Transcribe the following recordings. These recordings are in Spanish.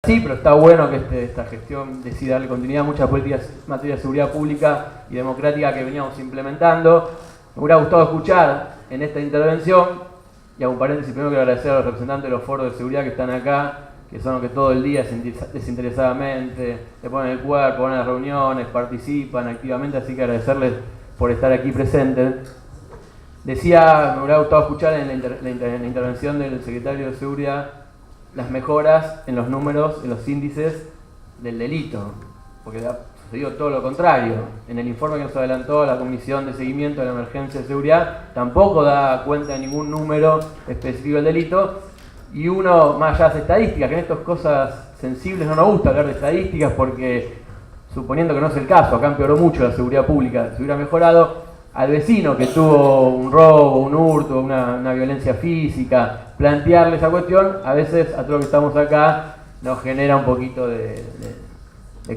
Sí, pero está bueno que esta gestión decida darle continuidad a muchas políticas en materia de seguridad pública y democrática que veníamos implementando. Me hubiera gustado escuchar en esta intervención, y hago un paréntesis, primero quiero agradecer a los representantes de los foros de seguridad que están acá, que son los que todo el día desinteresadamente le ponen el cuerpo, van a las reuniones, participan activamente, así que agradecerles por estar aquí presentes. Decía, me hubiera gustado escuchar en la intervención del secretario de Seguridad las mejoras en los números, en los índices del delito, porque ha sucedido todo lo contrario. En el informe que nos adelantó la Comisión de Seguimiento de la Emergencia de Seguridad tampoco da cuenta de ningún número específico del delito, y uno más allá de las estadísticas, que en estas cosas sensibles no nos gusta hablar de estadísticas porque, suponiendo que no es el caso, acá empeoró mucho la seguridad pública, se hubiera mejorado, al vecino que tuvo un robo, un hurto, una violencia física, plantearle esa cuestión, a veces a todos los que estamos acá nos genera un poquito de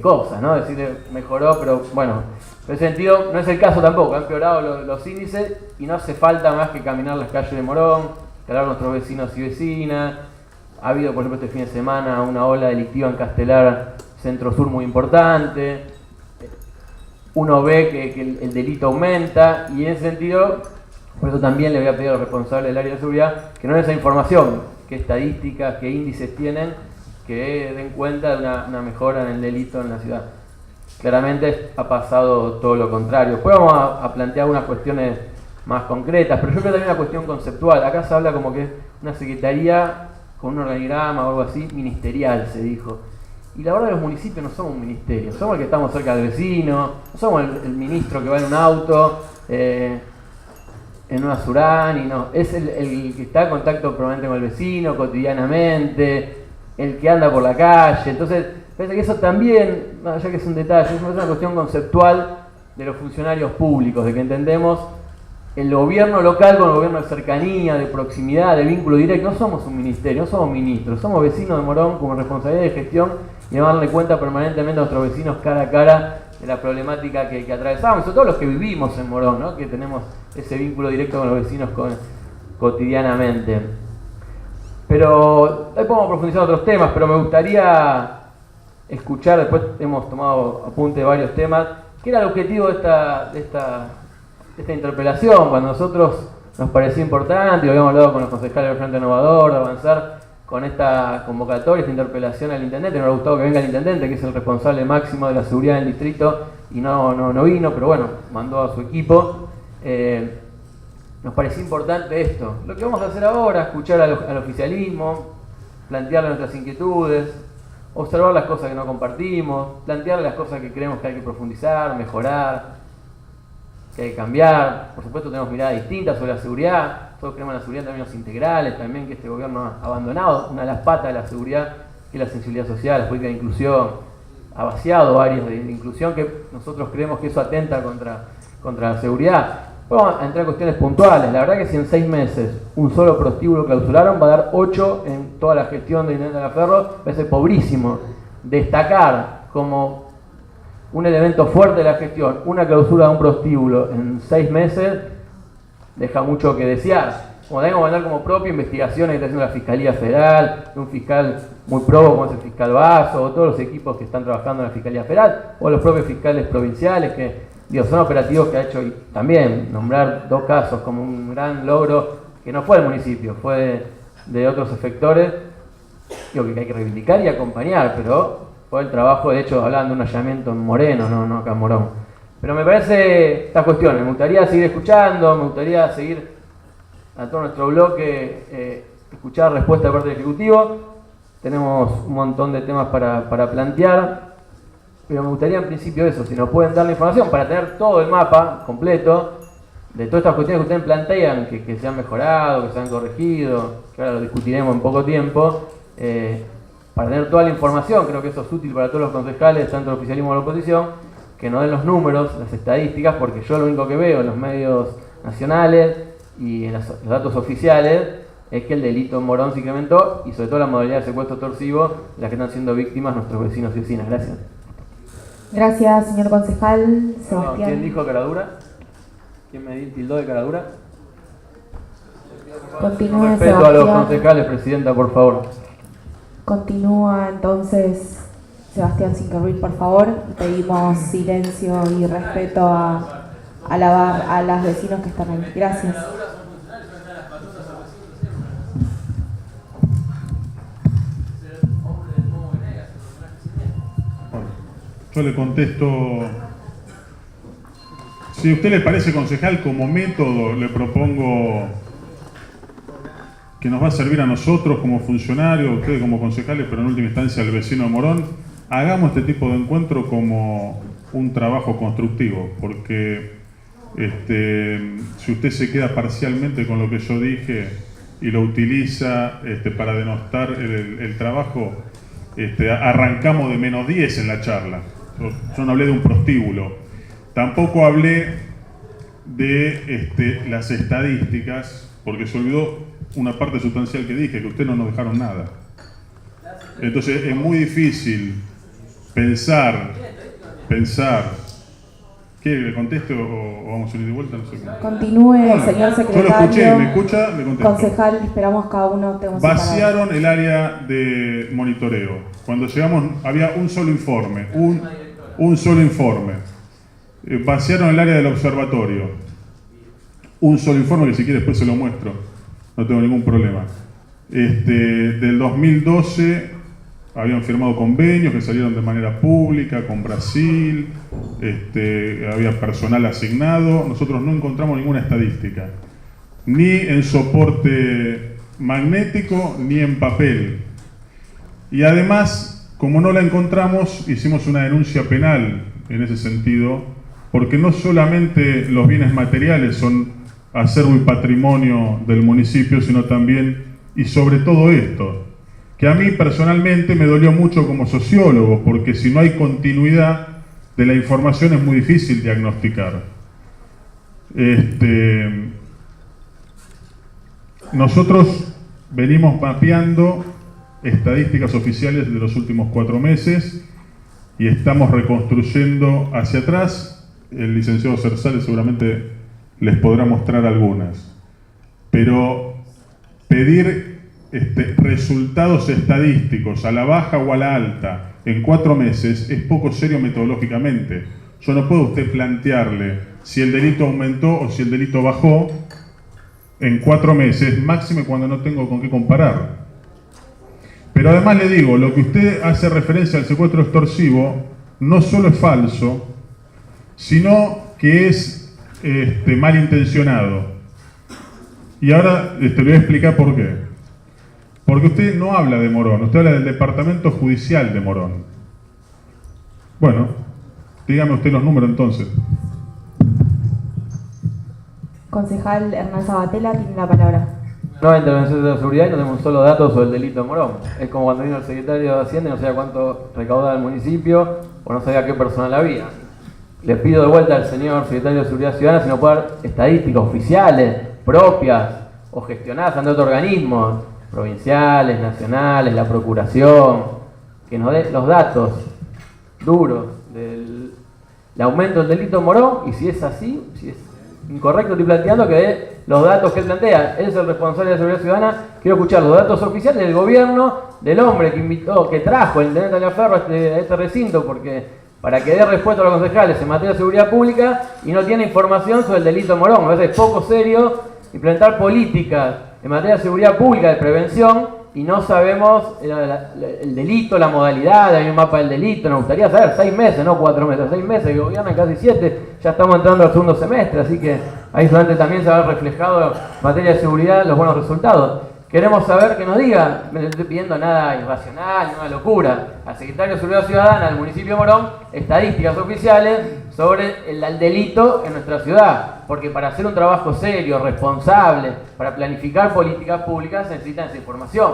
cosas, ¿no? Decirle mejoró, pero bueno, en ese sentido no es el caso tampoco, han empeorado los índices y no hace falta más que caminar las calles de Morón, que hablar con nuestros vecinos y vecinas. Ha habido, por ejemplo, este fin de semana una ola delictiva en Castelar, Centro Sur, muy importante. Uno ve que el delito aumenta, y en ese sentido, por eso también le voy a pedir a los responsables del área de seguridad que no den esa información, qué estadísticas, qué índices tienen, que den cuenta de una mejora en el delito en la ciudad. Claramente ha pasado todo lo contrario. Después vamos a plantear unas cuestiones más concretas, pero yo creo que también una cuestión conceptual. Acá se habla como que es una secretaría con un organigrama o algo así, ministerial, se dijo. Y la verdad, los municipios no somos un ministerio, somos el que estamos cerca del vecino, no somos el ministro que va en un auto, en una Surán, y no, es el que está en contacto permanente con el vecino, cotidianamente, el que anda por la calle. Entonces, parece que eso también, ya que es un detalle, es una cuestión conceptual de los funcionarios públicos, de que entendemos el gobierno local con el gobierno de cercanía, de proximidad, de vínculo directo. No somos un ministerio, no somos ministros, somos vecinos de Morón con responsabilidad de gestión y de darle cuenta permanentemente a nuestros vecinos cara a cara de la problemática que atravesamos, y sobre todo los que vivimos en Morón, ¿no? Que tenemos ese vínculo directo con los vecinos cotidianamente. Pero ahí podemos profundizar en otros temas, pero me gustaría escuchar, después hemos tomado apunte de varios temas, ¿qué era el objetivo de esta interpelación? Cuando a nosotros nos parecía importante, y habíamos hablado con los concejales del Frente Renovador, de avanzar con esta convocatoria, esta interpelación al intendente. Nos ha gustado que venga el intendente, que es el responsable máximo de la seguridad del distrito, y no vino, pero bueno, mandó a su equipo. Nos parecía importante esto. Lo que vamos a hacer ahora, escuchar al oficialismo, plantearle nuestras inquietudes, observar las cosas que no compartimos, plantearle las cosas que creemos que hay que profundizar, mejorar, que hay que cambiar. Por supuesto tenemos miradas distintas sobre la seguridad, todos creemos en la seguridad en términos integrales, también que este gobierno ha abandonado una de las patas de la seguridad, que es la sensibilidad social, la política de inclusión, ha vaciado áreas de inclusión que nosotros creemos que eso atenta contra la seguridad. Vamos a entrar en cuestiones puntuales. La verdad que si en 6 meses un solo prostíbulo clausuraron, va a dar 8 en toda la gestión de Intendente Ferro, va a ser pobrísimo. Destacar como un elemento fuerte de la gestión una clausura de un prostíbulo en 6 meses deja mucho que desear. Como tenemos que mandar como propia investigaciones que está haciendo la Fiscalía Federal, de un fiscal muy probo como es el fiscal Basso, o todos los equipos que están trabajando en la Fiscalía Federal, o los propios fiscales provinciales que son operativos que ha hecho, y también nombrar 2 casos como un gran logro, que no fue del municipio, fue de otros efectores, digo que hay que reivindicar y acompañar, pero fue el trabajo. De hecho, hablaban de un allanamiento en Moreno, no acá en Morón. Pero me parece estas cuestiones, me gustaría seguir escuchando, me gustaría seguir a todo nuestro bloque, escuchar respuesta de parte del Ejecutivo. Tenemos un montón de temas para plantear, pero me gustaría en principio eso, si nos pueden dar la información para tener todo el mapa completo de todas estas cuestiones que ustedes plantean, que se han mejorado, que se han corregido, que ahora lo discutiremos en poco tiempo, para tener toda la información. Creo que eso es útil para todos los concejales, tanto el oficialismo como la oposición, que nos den los números, las estadísticas, porque yo lo único que veo en los medios nacionales y en los datos oficiales es que el delito en Morón se incrementó, y sobre todo la modalidad de secuestro extorsivo, de las que están siendo víctimas nuestros vecinos y vecinas. Gracias. Gracias, señor concejal. Sebastián. ¿Quién dijo caradura? ¿Quién me tildó de caradura? Continúe, Respeto Sebastián. a los concejales, presidenta, por favor. Continúa entonces Sebastián Sinkerruiz, por favor. Pedimos silencio y respeto a los vecinos que están ahí. Gracias. Yo le contesto, si a usted le parece, concejal, como método le propongo que nos va a servir a nosotros como funcionarios, ustedes como concejales, pero en última instancia al vecino de Morón. Hagamos este tipo de encuentro como un trabajo constructivo, porque si usted se queda parcialmente con lo que yo dije y lo utiliza para denostar el trabajo, arrancamos de -10 en la charla. Yo no hablé de un prostíbulo, tampoco hablé de las estadísticas, porque se olvidó una parte sustancial que dije, que ustedes no nos dejaron nada. Entonces es muy difícil pensar, ¿qué? ¿Le contesto o vamos a ir de vuelta? No sé cómo. Continúe, señor secretario. Yo lo escuché, ¿me escucha? Le contesto. Concejal, esperamos cada uno tenga su palabra. Vaciaron el área de monitoreo. Cuando llegamos había un solo informe, un solo informe. Vaciaron el área del observatorio. Un solo informe que si quiere después se lo muestro. No tengo ningún problema. Del 2012 habían firmado convenios que salieron de manera pública con Brasil, había personal asignado. Nosotros no encontramos ninguna estadística, ni en soporte magnético ni en papel. Y además, como no la encontramos, hicimos una denuncia penal en ese sentido, porque no solamente los bienes materiales son acervo y patrimonio del municipio, sino también y sobre todo esto, que a mí personalmente me dolió mucho como sociólogo, porque si no hay continuidad de la información es muy difícil diagnosticar. Nosotros venimos mapeando estadísticas oficiales de los últimos 4 meses y estamos reconstruyendo hacia atrás. El licenciado Zersales seguramente les podrá mostrar algunas. Pero pedir resultados estadísticos a la baja o a la alta en 4 meses es poco serio metodológicamente. Yo no puedo a usted plantearle si el delito aumentó o si el delito bajó en 4 meses, máxime cuando no tengo con qué comparar. Pero además le digo, lo que usted hace referencia al secuestro extorsivo no solo es falso, sino que es malintencionado. Y ahora le voy a explicar por qué. Porque usted no habla de Morón, usted habla del Departamento Judicial de Morón. Bueno, dígame usted los números entonces. Concejal Hernán Sabatella tiene la palabra. Nueva intervención de la seguridad y no tenemos un solo dato sobre el delito de Morón. Es como cuando vino el secretario de Hacienda y no sabía cuánto recaudaba el municipio o no sabía qué personal había. Le pido de vuelta al señor secretario de Seguridad Ciudadana si nos puede dar estadísticas oficiales, propias o gestionadas ante otros organismos, provinciales, nacionales, la Procuración, que nos dé los datos duros del aumento del delito de Morón, y si es así, si es incorrecto, estoy planteando que dé los datos que él plantea. Él es el responsable de la Seguridad Ciudadana. Quiero escuchar los datos oficiales del gobierno, del hombre que invitó, que trajo el intendente Taliaferro a este recinto, porque para que dé respuesta a los concejales en materia de seguridad pública y no tiene información sobre el delito de Morón. Me parece poco serio implementar políticas en materia de seguridad pública, de prevención, y no sabemos el delito, la modalidad, hay un mapa del delito. Nos gustaría saber, 6 meses, no 4 meses, 6 meses, que gobiernan casi 7, ya estamos entrando al segundo semestre, así que ahí solamente también se va a ver reflejado en materia de seguridad los buenos resultados. Queremos saber que nos diga, no le estoy pidiendo nada irracional, nada locura, al secretario de Seguridad Ciudadana del municipio de Morón, estadísticas oficiales sobre el delito en nuestra ciudad, porque para hacer un trabajo serio, responsable, para planificar políticas públicas se necesita esa información.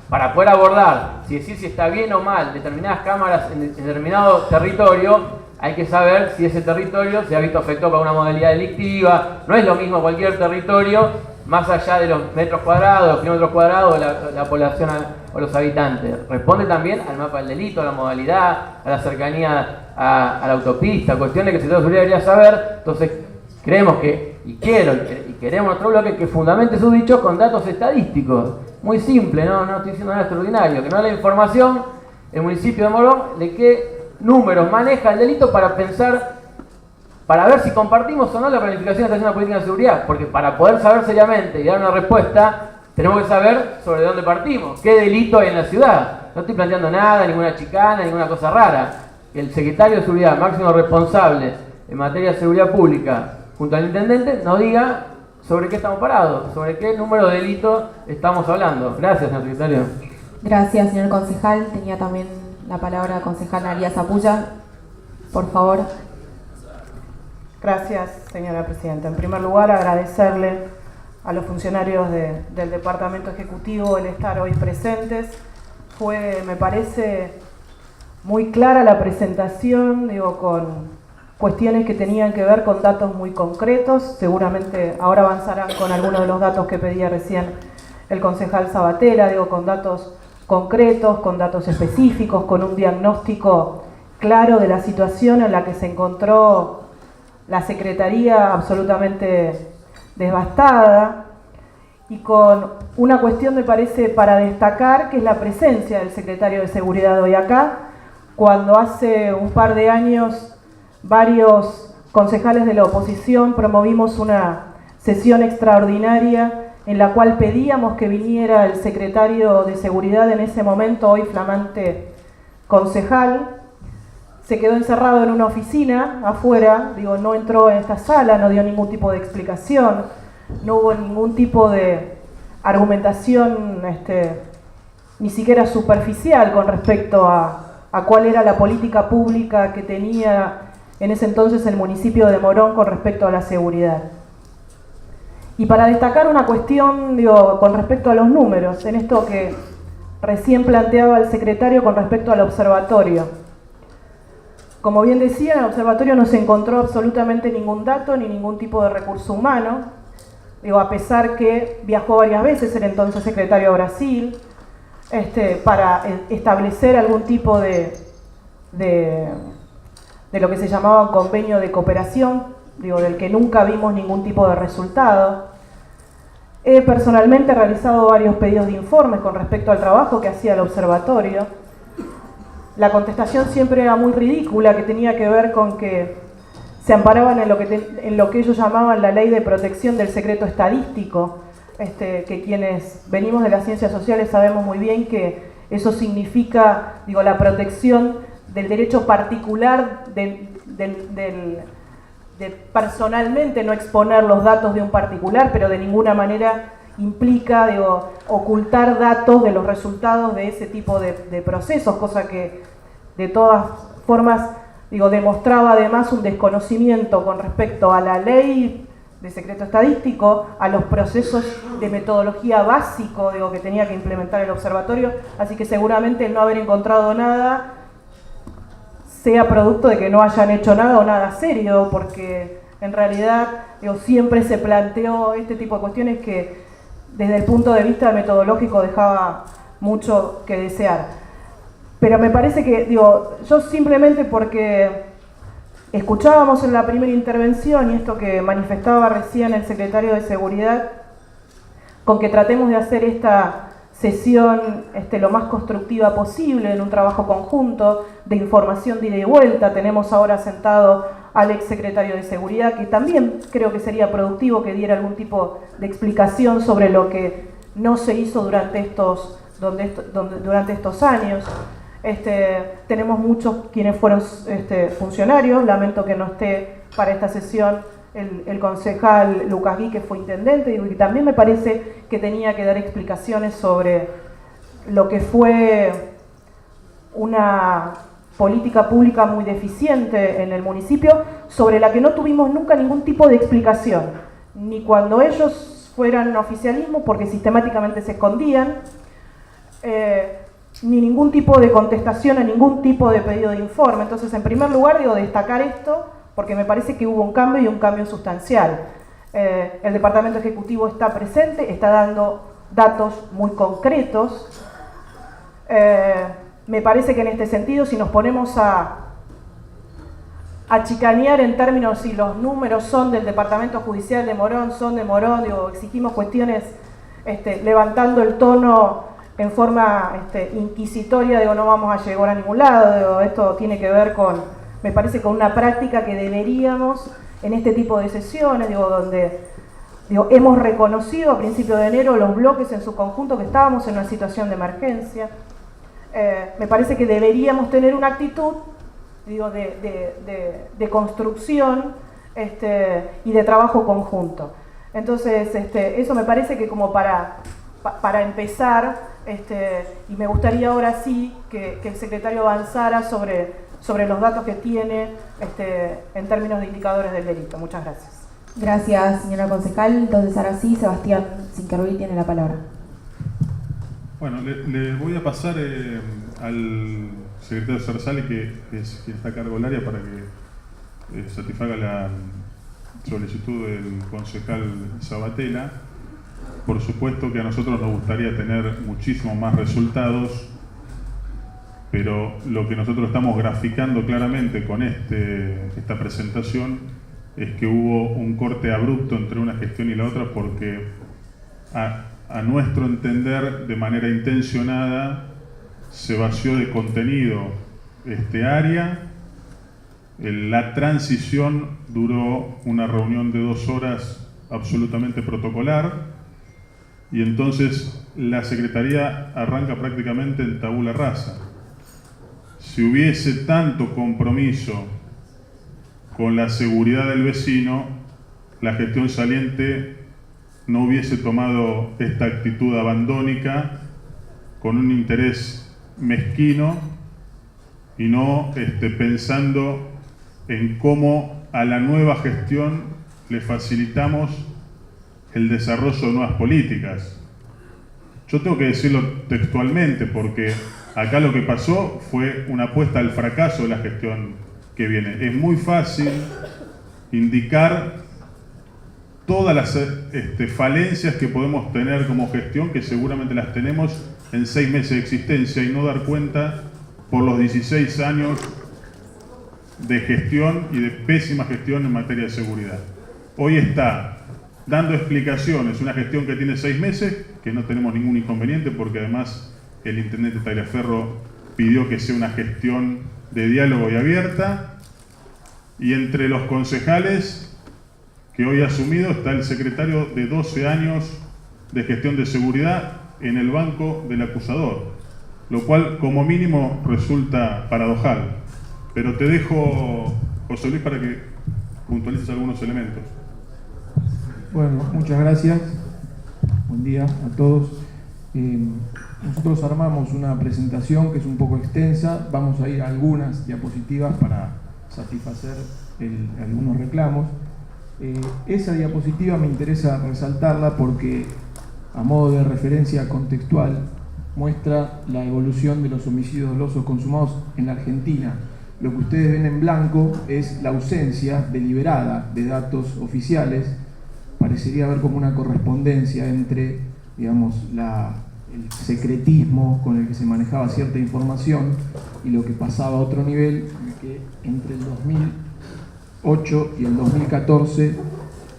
Para poder abordar, si está bien o mal determinadas cámaras en determinado territorio, hay que saber si ese territorio se ha visto afectado por una modalidad delictiva. No es lo mismo cualquier territorio, más allá de los metros cuadrados, los kilómetros cuadrados, la población o los habitantes. Responde también al mapa del delito, a la modalidad, a la cercanía a la autopista, cuestiones que el sector de seguridad debería saber. Entonces, creemos que y quiero y queremos nuestro bloque que fundamente sus dichos con datos estadísticos. Muy simple, no estoy diciendo nada extraordinario, que no es la información el municipio de Morón de qué números maneja el delito para pensar, para ver si compartimos o no la planificación de una política de seguridad, porque para poder saber seriamente y dar una respuesta, tenemos que saber sobre dónde partimos, qué delito hay en la ciudad. No estoy planteando nada, ninguna chicana, ninguna cosa rara. El secretario de Seguridad, máximo responsable en materia de seguridad pública, junto al intendente, nos diga sobre qué estamos parados, sobre qué número de delitos estamos hablando. Gracias, señor secretario. Gracias, señor concejal. Tenía también la palabra la concejal María Zapulla. Por favor. Gracias, señora presidenta. En primer lugar, agradecerle a los funcionarios del Departamento Ejecutivo el estar hoy presentes. Fue, me parece, muy clara la presentación, con cuestiones que tenían que ver con datos muy concretos. Seguramente ahora avanzarán con algunos de los datos que pedía recién el concejal Sabatella, con datos concretos, con datos específicos, con un diagnóstico claro de la situación en la que se encontró la Secretaría absolutamente devastada, y con una cuestión, me parece, para destacar, que es la presencia del secretario de Seguridad hoy acá, cuando hace un par de años varios concejales de la oposición promovimos una sesión extraordinaria en la cual pedíamos que viniera el secretario de Seguridad en ese momento, hoy flamante concejal. Se quedó encerrado en una oficina afuera, no entró en esta sala, no dio ningún tipo de explicación, no hubo ningún tipo de argumentación, ni siquiera superficial con respecto a cuál era la política pública que tenía en ese entonces el municipio de Morón con respecto a la seguridad. Y para destacar una cuestión, con respecto a los números, en esto que recién planteaba el secretario con respecto al observatorio. Como bien decía, en el observatorio no se encontró absolutamente ningún dato ni ningún tipo de recurso humano. A pesar que viajó varias veces el entonces secretario a Brasil para establecer algún tipo de lo que se llamaba un convenio de cooperación, del que nunca vimos ningún tipo de resultado. He personalmente realizado varios pedidos de informes con respecto al trabajo que hacía el observatorio. La contestación siempre era muy ridícula, que tenía que ver con que se amparaban en lo que ellos llamaban la ley de protección del secreto estadístico, que quienes venimos de las ciencias sociales sabemos muy bien que eso significa, la protección del derecho particular de personalmente no exponer los datos de un particular, pero de ninguna manera implica ocultar datos de los resultados de ese tipo de procesos, cosa que de todas formas demostraba además un desconocimiento con respecto a la ley de secreto estadístico, a los procesos de metodología básico que tenía que implementar el observatorio, así que seguramente el no haber encontrado nada sea producto de que no hayan hecho nada o nada serio, porque en realidad siempre se planteó este tipo de cuestiones que desde el punto de vista metodológico dejaba mucho que desear. Pero me parece que, yo simplemente porque escuchábamos en la primera intervención y esto que manifestaba recién el secretario de Seguridad, con que tratemos de hacer esta sesión lo más constructiva posible en un trabajo conjunto de información de ida y vuelta. Tenemos ahora sentado al ex secretario de Seguridad, que también creo que sería productivo que diera algún tipo de explicación sobre lo que no se hizo durante estos años. Tenemos muchos quienes fueron funcionarios. Lamento que no esté para esta sesión el concejal Lucas Gui, que fue intendente, y también me parece que tenía que dar explicaciones sobre lo que fue una política pública muy deficiente en el municipio, sobre la que no tuvimos nunca ningún tipo de explicación, ni cuando ellos fueran oficialismo, porque sistemáticamente se escondían, ni ningún tipo de contestación a ningún tipo de pedido de informe. Entonces, en primer lugar, destacar esto, porque me parece que hubo un cambio y un cambio sustancial. El Departamento Ejecutivo está presente, está dando datos muy concretos. Me parece que en este sentido, si nos ponemos a a chicanear en términos si los números son del Departamento Judicial de Morón, son de Morón, digo, exigimos cuestiones levantando el tono en forma inquisitoria, digo, no vamos a llegar a ningún lado, digo, esto tiene que ver con, me parece, con una práctica que deberíamos en este tipo de sesiones, digo, donde hemos reconocido a principios de enero los bloques en su conjunto que estábamos en una situación de emergencia. Me parece que deberíamos tener una actitud, digo, de construcción y de trabajo conjunto. Entonces, eso me parece que como para empezar, y me gustaría ahora sí que el secretario avanzara sobre los datos que tiene en términos de indicadores del delito. Muchas gracias. Gracias, señora concejal. Entonces, ahora sí, Sebastián Cinqueruy tiene la palabra. Bueno, le voy a pasar al secretario Zersale, que es quien está a cargo del área, para que satisfaga la solicitud del concejal Sabatella. Por supuesto que a nosotros nos gustaría tener muchísimos más resultados, pero lo que nosotros estamos graficando claramente con esta presentación es que hubo un corte abrupto entre una gestión y la otra, porque a nuestro entender, de manera intencionada, se vació de contenido este área. La transición duró una reunión de 2 horas absolutamente protocolar, y entonces la Secretaría arranca prácticamente en tabula rasa. Si hubiese tanto compromiso con la seguridad del vecino, la gestión saliente no hubiese tomado esta actitud abandónica con un interés mezquino y no pensando en cómo a la nueva gestión le facilitamos el desarrollo de nuevas políticas. Yo tengo que decirlo textualmente, porque acá lo que pasó fue una apuesta al fracaso de la gestión que viene. Es muy fácil indicar todas las falencias que podemos tener como gestión, que seguramente las tenemos en 6 meses de existencia, y no dar cuenta por los 16 años de gestión y de pésima gestión en materia de seguridad. Hoy está dando explicaciones, una gestión que tiene 6 meses, que no tenemos ningún inconveniente, porque además el intendente Tagliaferro pidió que sea una gestión de diálogo y abierta, y entre los concejales que hoy ha asumido está el secretario de 12 años de gestión de seguridad en el banco del acusador, lo cual como mínimo resulta paradojal. Pero te dejo, José Luis, para que puntualices algunos elementos. Bueno, muchas gracias. Buen día a todos. Nosotros armamos una presentación que es un poco extensa. Vamos a ir a algunas diapositivas para satisfacer algunos reclamos. Esa diapositiva me interesa resaltarla porque, a modo de referencia contextual, muestra la evolución de los homicidios dolosos consumados en la Argentina. Lo que ustedes ven en blanco es la ausencia deliberada de datos oficiales. Parecería haber como una correspondencia entre, digamos, el secretismo con el que se manejaba cierta información y lo que pasaba a otro nivel, que entre el 2008 y el 2014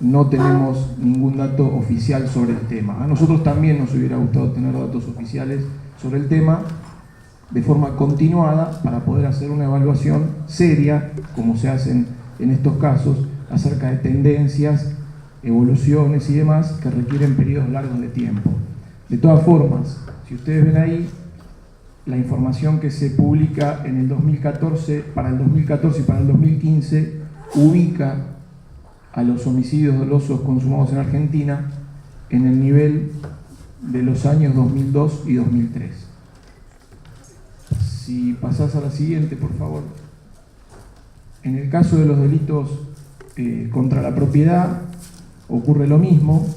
no tenemos ningún dato oficial sobre el tema. A nosotros también nos hubiera gustado tener datos oficiales sobre el tema de forma continuada para poder hacer una evaluación seria, como se hacen en estos casos, acerca de tendencias, evoluciones y demás que requieren periodos largos de tiempo. De todas formas, si ustedes ven ahí, la información que se publica en el 2014, para el 2014 y para el 2015, ubica a los homicidios dolosos consumados en Argentina en el nivel de los años 2002 y 2003. Si pasás a la siguiente, por favor. En el caso de los delitos contra la propiedad, ocurre lo mismo.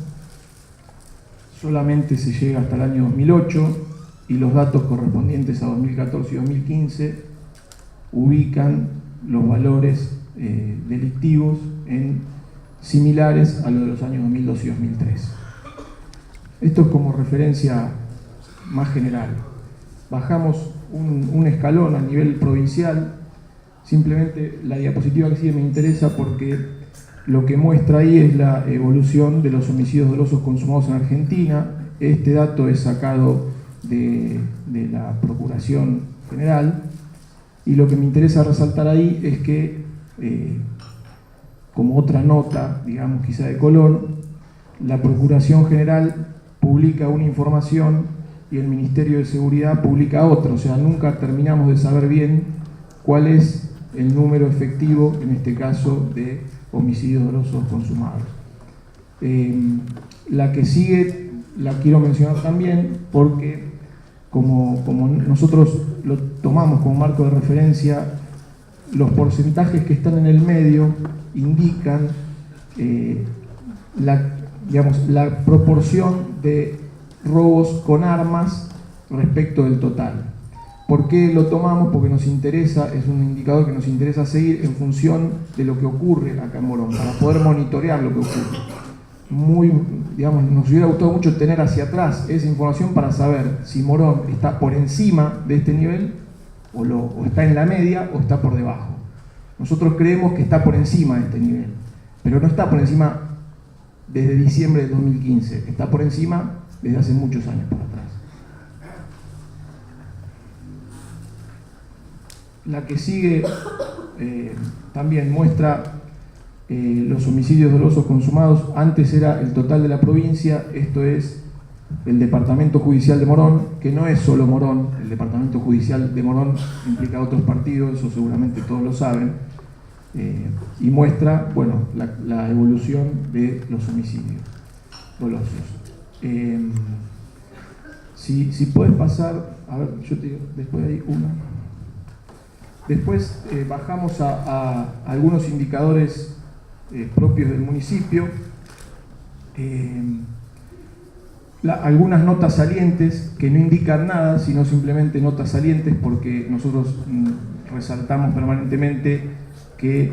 Solamente se llega hasta el año 2008 y los datos correspondientes a 2014 y 2015 ubican los valores delictivos en similares a los de los años 2002 y 2003. Esto es como referencia más general. Bajamos un escalón a nivel provincial Simplemente la diapositiva que sigue me interesa porque lo que muestra ahí es la evolución de los homicidios dolosos consumados en Argentina. Este dato es sacado de la Procuración General, y lo que me interesa resaltar ahí es que, como otra nota, digamos quizá de color, la Procuración General publica una información y el Ministerio de Seguridad publica otra, o sea, nunca terminamos de saber bien cuál es el número efectivo, en este caso, de homicidios dolosos consumados. La que sigue la quiero mencionar también porque como nosotros lo tomamos como marco de referencia, los porcentajes que están en el medio indican la proporción de robos con armas respecto del total. ¿Por qué lo tomamos? Porque nos interesa, es un indicador que nos interesa seguir en función de lo que ocurre acá en Morón, para poder monitorear lo que ocurre. Nos hubiera gustado mucho tener hacia atrás esa información para saber si Morón está por encima de este nivel, o está en la media, o está por debajo. Nosotros creemos que está por encima de este nivel, pero no está por encima desde diciembre de 2015, está por encima desde hace muchos años para atrás. La que sigue también muestra los homicidios dolosos consumados. Antes era el total de la provincia, esto es el Departamento Judicial de Morón, que no es solo Morón, el Departamento Judicial de Morón implica otros partidos, eso seguramente todos lo saben, y muestra, bueno, la evolución de los homicidios dolosos. Si puedes pasar, a ver, yo te digo, después de ahí una. Después bajamos a algunos indicadores propios del municipio, algunas notas salientes que no indican nada, sino simplemente notas salientes, porque nosotros resaltamos permanentemente que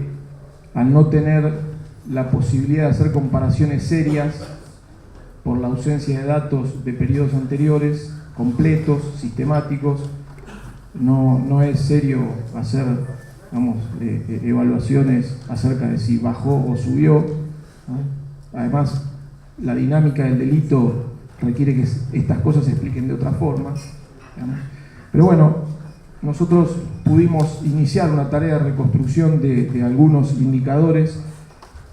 al no tener la posibilidad de hacer comparaciones serias por la ausencia de datos de periodos anteriores, completos, sistemáticos, no es serio hacer, evaluaciones acerca de si bajó o subió, ¿no? Además, la dinámica del delito requiere que estas cosas se expliquen de otra forma, ¿no? Pero bueno, nosotros pudimos iniciar una tarea de reconstrucción de algunos indicadores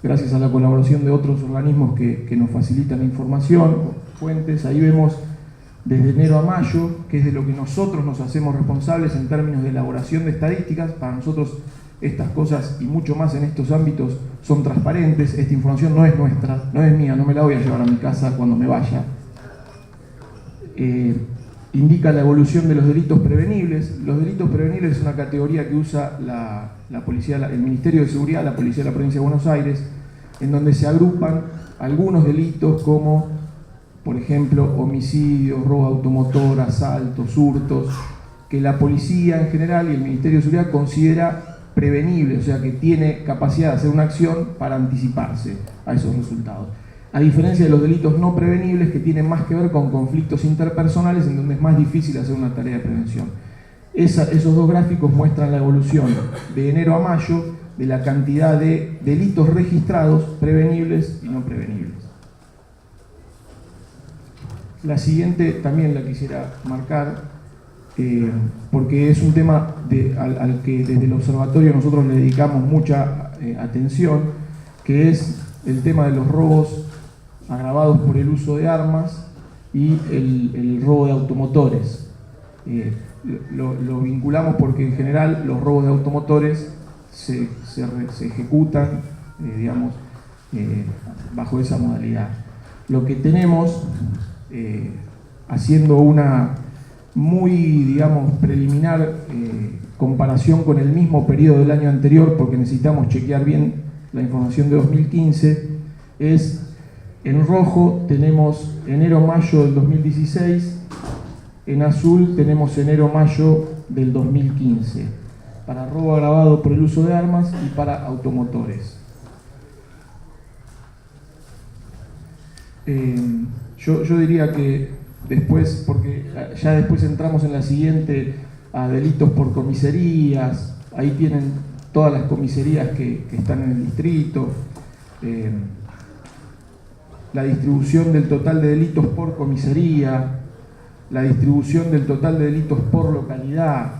gracias a la colaboración de otros organismos que nos facilitan información, fuentes. Ahí vemos desde enero a mayo, que es de lo que nosotros nos hacemos responsables en términos de elaboración de estadísticas. Para nosotros estas cosas y mucho más en estos ámbitos son transparentes. Esta información no es nuestra, no es mía, no me la voy a llevar a mi casa cuando me vaya. Indica la evolución de los delitos prevenibles. Los delitos prevenibles es una categoría que usa la policía, el Ministerio de Seguridad, la Policía de la Provincia de Buenos Aires, en donde se agrupan algunos delitos como, por ejemplo, homicidios, robo automotor, asaltos, hurtos, que la policía en general y el Ministerio de Seguridad considera prevenible, o sea que tiene capacidad de hacer una acción para anticiparse a esos resultados. A diferencia de los delitos no prevenibles, que tienen más que ver con conflictos interpersonales, en donde es más difícil hacer una tarea de prevención. Esos dos gráficos muestran la evolución de enero a mayo de la cantidad de delitos registrados, prevenibles y no prevenibles. La siguiente también la quisiera marcar, porque es un tema al que desde el observatorio nosotros le dedicamos mucha atención, que es el tema de los robos agravados por el uso de armas y el robo de automotores. Lo vinculamos porque en general los robos de automotores se ejecutan, bajo esa modalidad. Lo que tenemos, haciendo una muy, preliminar comparación con el mismo periodo del año anterior, porque necesitamos chequear bien la información de 2015, es en rojo tenemos enero-mayo del 2016, en azul tenemos enero-mayo del 2015, para robo agravado por el uso de armas y para automotores. Yo diría que después, porque ya después entramos en la siguiente, a delitos por comisarías, ahí tienen todas las comisarías que están en el distrito, la distribución del total de delitos por comisaría, la distribución del total de delitos por localidad.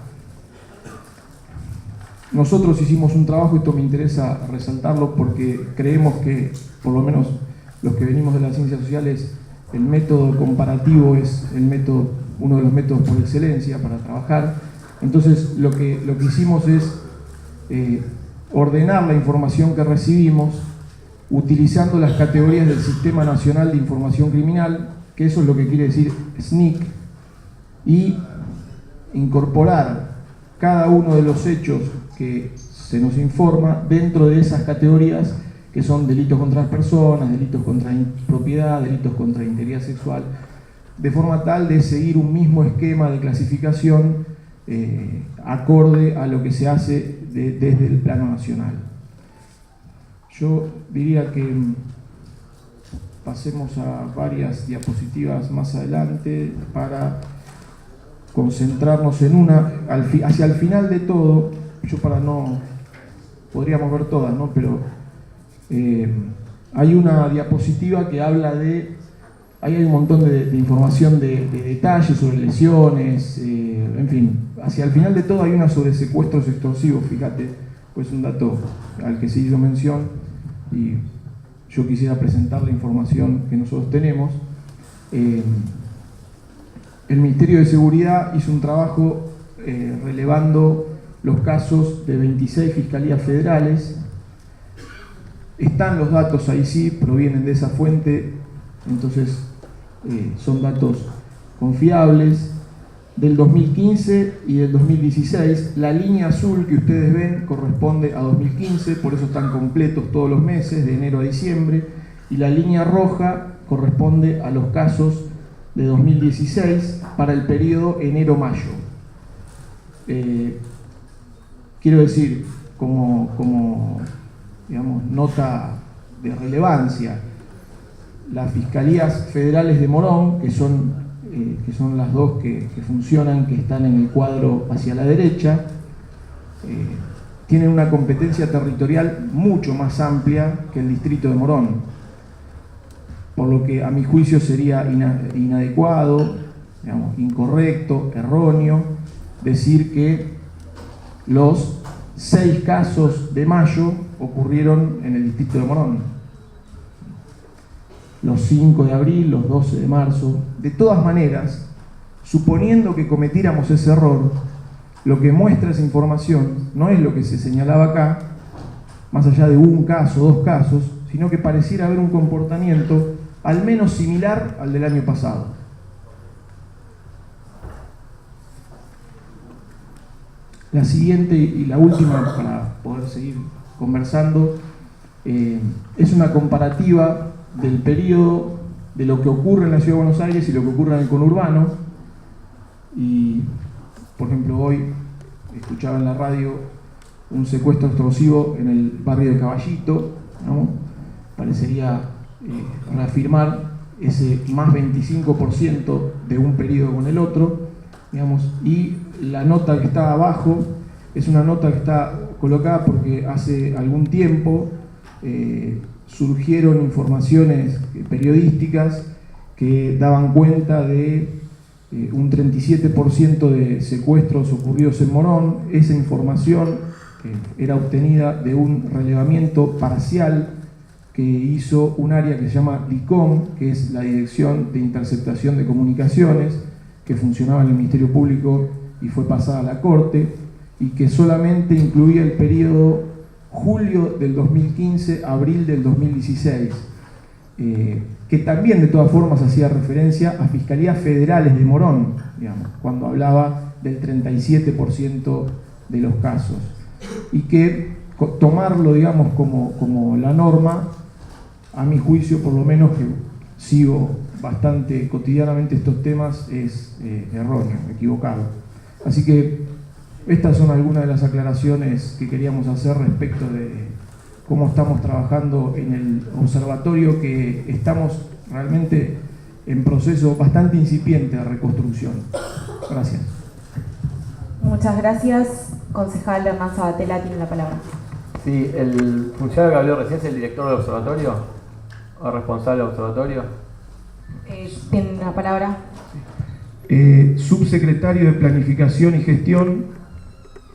Nosotros hicimos un trabajo, esto me interesa resaltarlo porque creemos que, por lo menos los que venimos de las ciencias sociales, el método comparativo es uno de los métodos por excelencia para trabajar. Entonces lo que hicimos es ordenar la información que recibimos utilizando las categorías del Sistema Nacional de Información Criminal, que eso es lo que quiere decir SNIC, y incorporar cada uno de los hechos que se nos informa dentro de esas categorías, que son delitos contra las personas, delitos contra propiedad, delitos contra integridad sexual, de forma tal de seguir un mismo esquema de clasificación acorde a lo que se hace desde el plano nacional. Yo diría que pasemos a varias diapositivas más adelante para concentrarnos en una. Hacia el final de todo, podríamos ver todas, ¿no? Pero hay una diapositiva que habla ahí hay un montón de información de detalles sobre lesiones, en fin. Hacia el final de todo hay una sobre secuestros extorsivos, fíjate, pues un dato al que se hizo mención y yo quisiera presentar la información que nosotros tenemos. El Ministerio de Seguridad hizo un trabajo relevando los casos de 26 fiscalías federales. Están los datos ahí, sí, provienen de esa fuente, entonces son datos confiables. Del 2015 y del 2016, la línea azul que ustedes ven corresponde a 2015, por eso están completos todos los meses, de enero a diciembre, y la línea roja corresponde a los casos de 2016 para el periodo enero-mayo. Quiero decir, como digamos, nota de relevancia, las fiscalías federales de Morón, que son las dos que funcionan, que están en el cuadro hacia la derecha, tienen una competencia territorial mucho más amplia que el distrito de Morón, por lo que a mi juicio sería inadecuado, digamos, incorrecto, erróneo, decir que los 6 casos de mayo ocurrieron en el distrito de Morón. Los 5 de abril, los 12 de marzo. De todas maneras, suponiendo que cometiéramos ese error, lo que muestra esa información no es lo que se señalaba acá, más allá de un caso, 2 casos, sino que pareciera haber un comportamiento al menos similar al del año pasado. La siguiente y la última, para poder seguir conversando, es una comparativa del periodo de lo que ocurre en la Ciudad de Buenos Aires y lo que ocurre en el conurbano. Y, por ejemplo, hoy escuchaba en la radio un secuestro extorsivo en el barrio de Caballito, ¿no? Parecería reafirmar ese más 25% de un periodo con el otro, digamos. Y la nota que está abajo es una nota que está colocada porque hace algún tiempo surgieron informaciones periodísticas que daban cuenta de un 37% de secuestros ocurridos en Morón. Esa información era obtenida de un relevamiento parcial que hizo un área que se llama DICOM, que es la Dirección de Interceptación de Comunicaciones, que funcionaba en el Ministerio Público y fue pasada a la Corte, y que solamente incluía el periodo julio del 2015, abril del 2016, que también de todas formas hacía referencia a fiscalías federales de Morón, digamos, cuando hablaba del 37% de los casos, y que tomarlo, digamos, como la norma, a mi juicio, por lo menos que sigo bastante cotidianamente estos temas, es erróneo, equivocado. Así que estas son algunas de las aclaraciones que queríamos hacer respecto de cómo estamos trabajando en el observatorio, que estamos realmente en proceso bastante incipiente de reconstrucción. Gracias. Muchas gracias. concejal Hernán Sabatella tiene la palabra. Sí, el funcionario que habló recién es el director del observatorio o responsable del observatorio. Tiene la palabra. Subsecretario de Planificación y Gestión.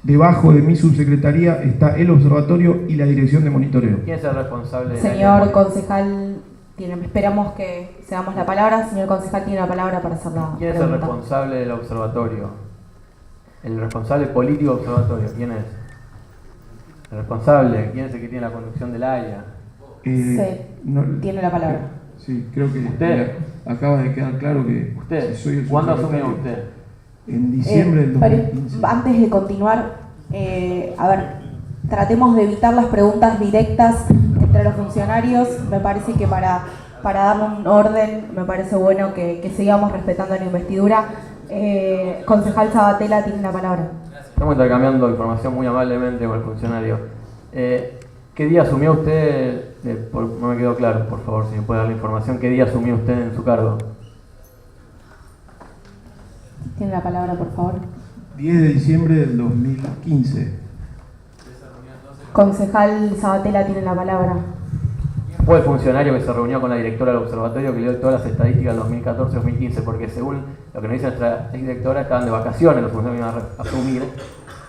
Debajo de mi subsecretaría está el observatorio y la dirección de monitoreo. ¿Quién es el responsable? Señor concejal, esperamos que se damos la palabra. Señor concejal tiene la palabra para hacer la ¿Quién es pregunta. el responsable del observatorio? El responsable político del observatorio, ¿quién es? El responsable, ¿quién es el que tiene la conducción del área? Tiene la palabra. Sí, creo que ¿Usted? Acaba de quedar claro que ¿Usted? soy el ¿Cuándo subsecretario. asumió usted? En diciembre del 2015. Antes de continuar, tratemos de evitar las preguntas directas entre los funcionarios. Me parece que para darle un orden, me parece bueno que sigamos respetando la investidura. Concejal Sabatella tiene la palabra. Estamos intercambiando información muy amablemente con el funcionario. ¿Qué día asumió usted? No me quedó claro, por favor, si me puede dar la información. ¿Qué día asumió usted en su cargo? Tiene la palabra, por favor. 10 de diciembre del 2015. Concejal Sabatella tiene la palabra. Fue el funcionario que se reunió con la directora del observatorio que le dio todas las estadísticas del 2014-2015, porque según lo que nos dice nuestra directora, estaban de vacaciones, los funcionarios iban a asumir,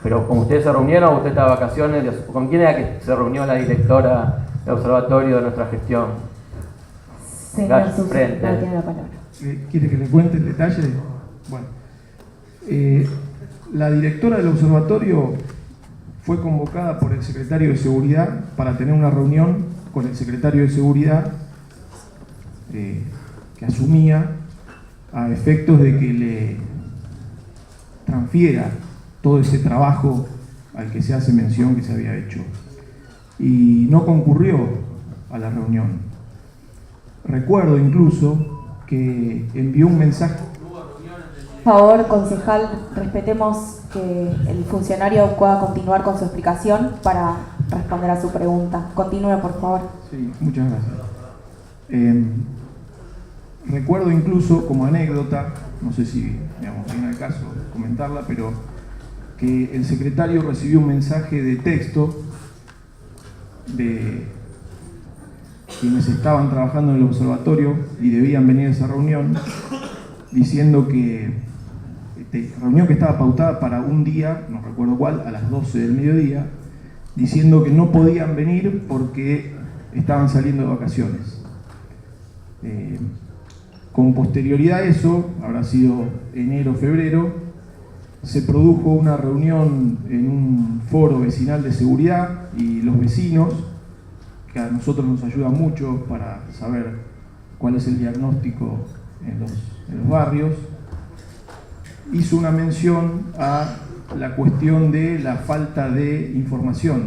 pero como ustedes se reunieron, usted estaba de vacaciones, ¿con quién era que se reunió la directora del observatorio de nuestra gestión? Señor subsecretario tiene la palabra. ¿Quiere que le cuente el detalle? Bueno, la directora del observatorio fue convocada por el secretario de Seguridad para tener una reunión con el secretario de Seguridad que asumía a efectos de que le transfiera todo ese trabajo al que se hace mención que se había hecho. Y no concurrió a la reunión. Recuerdo incluso que envió un mensaje. Por favor, concejal, respetemos que el funcionario pueda continuar con su explicación para responder a su pregunta. Continúe, por favor. Sí, muchas gracias. Recuerdo incluso como anécdota, no sé si viene al caso comentarla, pero que el secretario recibió un mensaje de texto de quienes estaban trabajando en el observatorio y debían venir a esa reunión, diciendo que reunión que estaba pautada para un día, no recuerdo cuál, a las 12 del mediodía, diciendo que no podían venir porque estaban saliendo de vacaciones. Con posterioridad a eso, habrá sido enero o febrero, se produjo una reunión en un foro vecinal de seguridad y los vecinos, que a nosotros nos ayuda mucho para saber cuál es el diagnóstico en los barrios, hizo una mención a la cuestión de la falta de información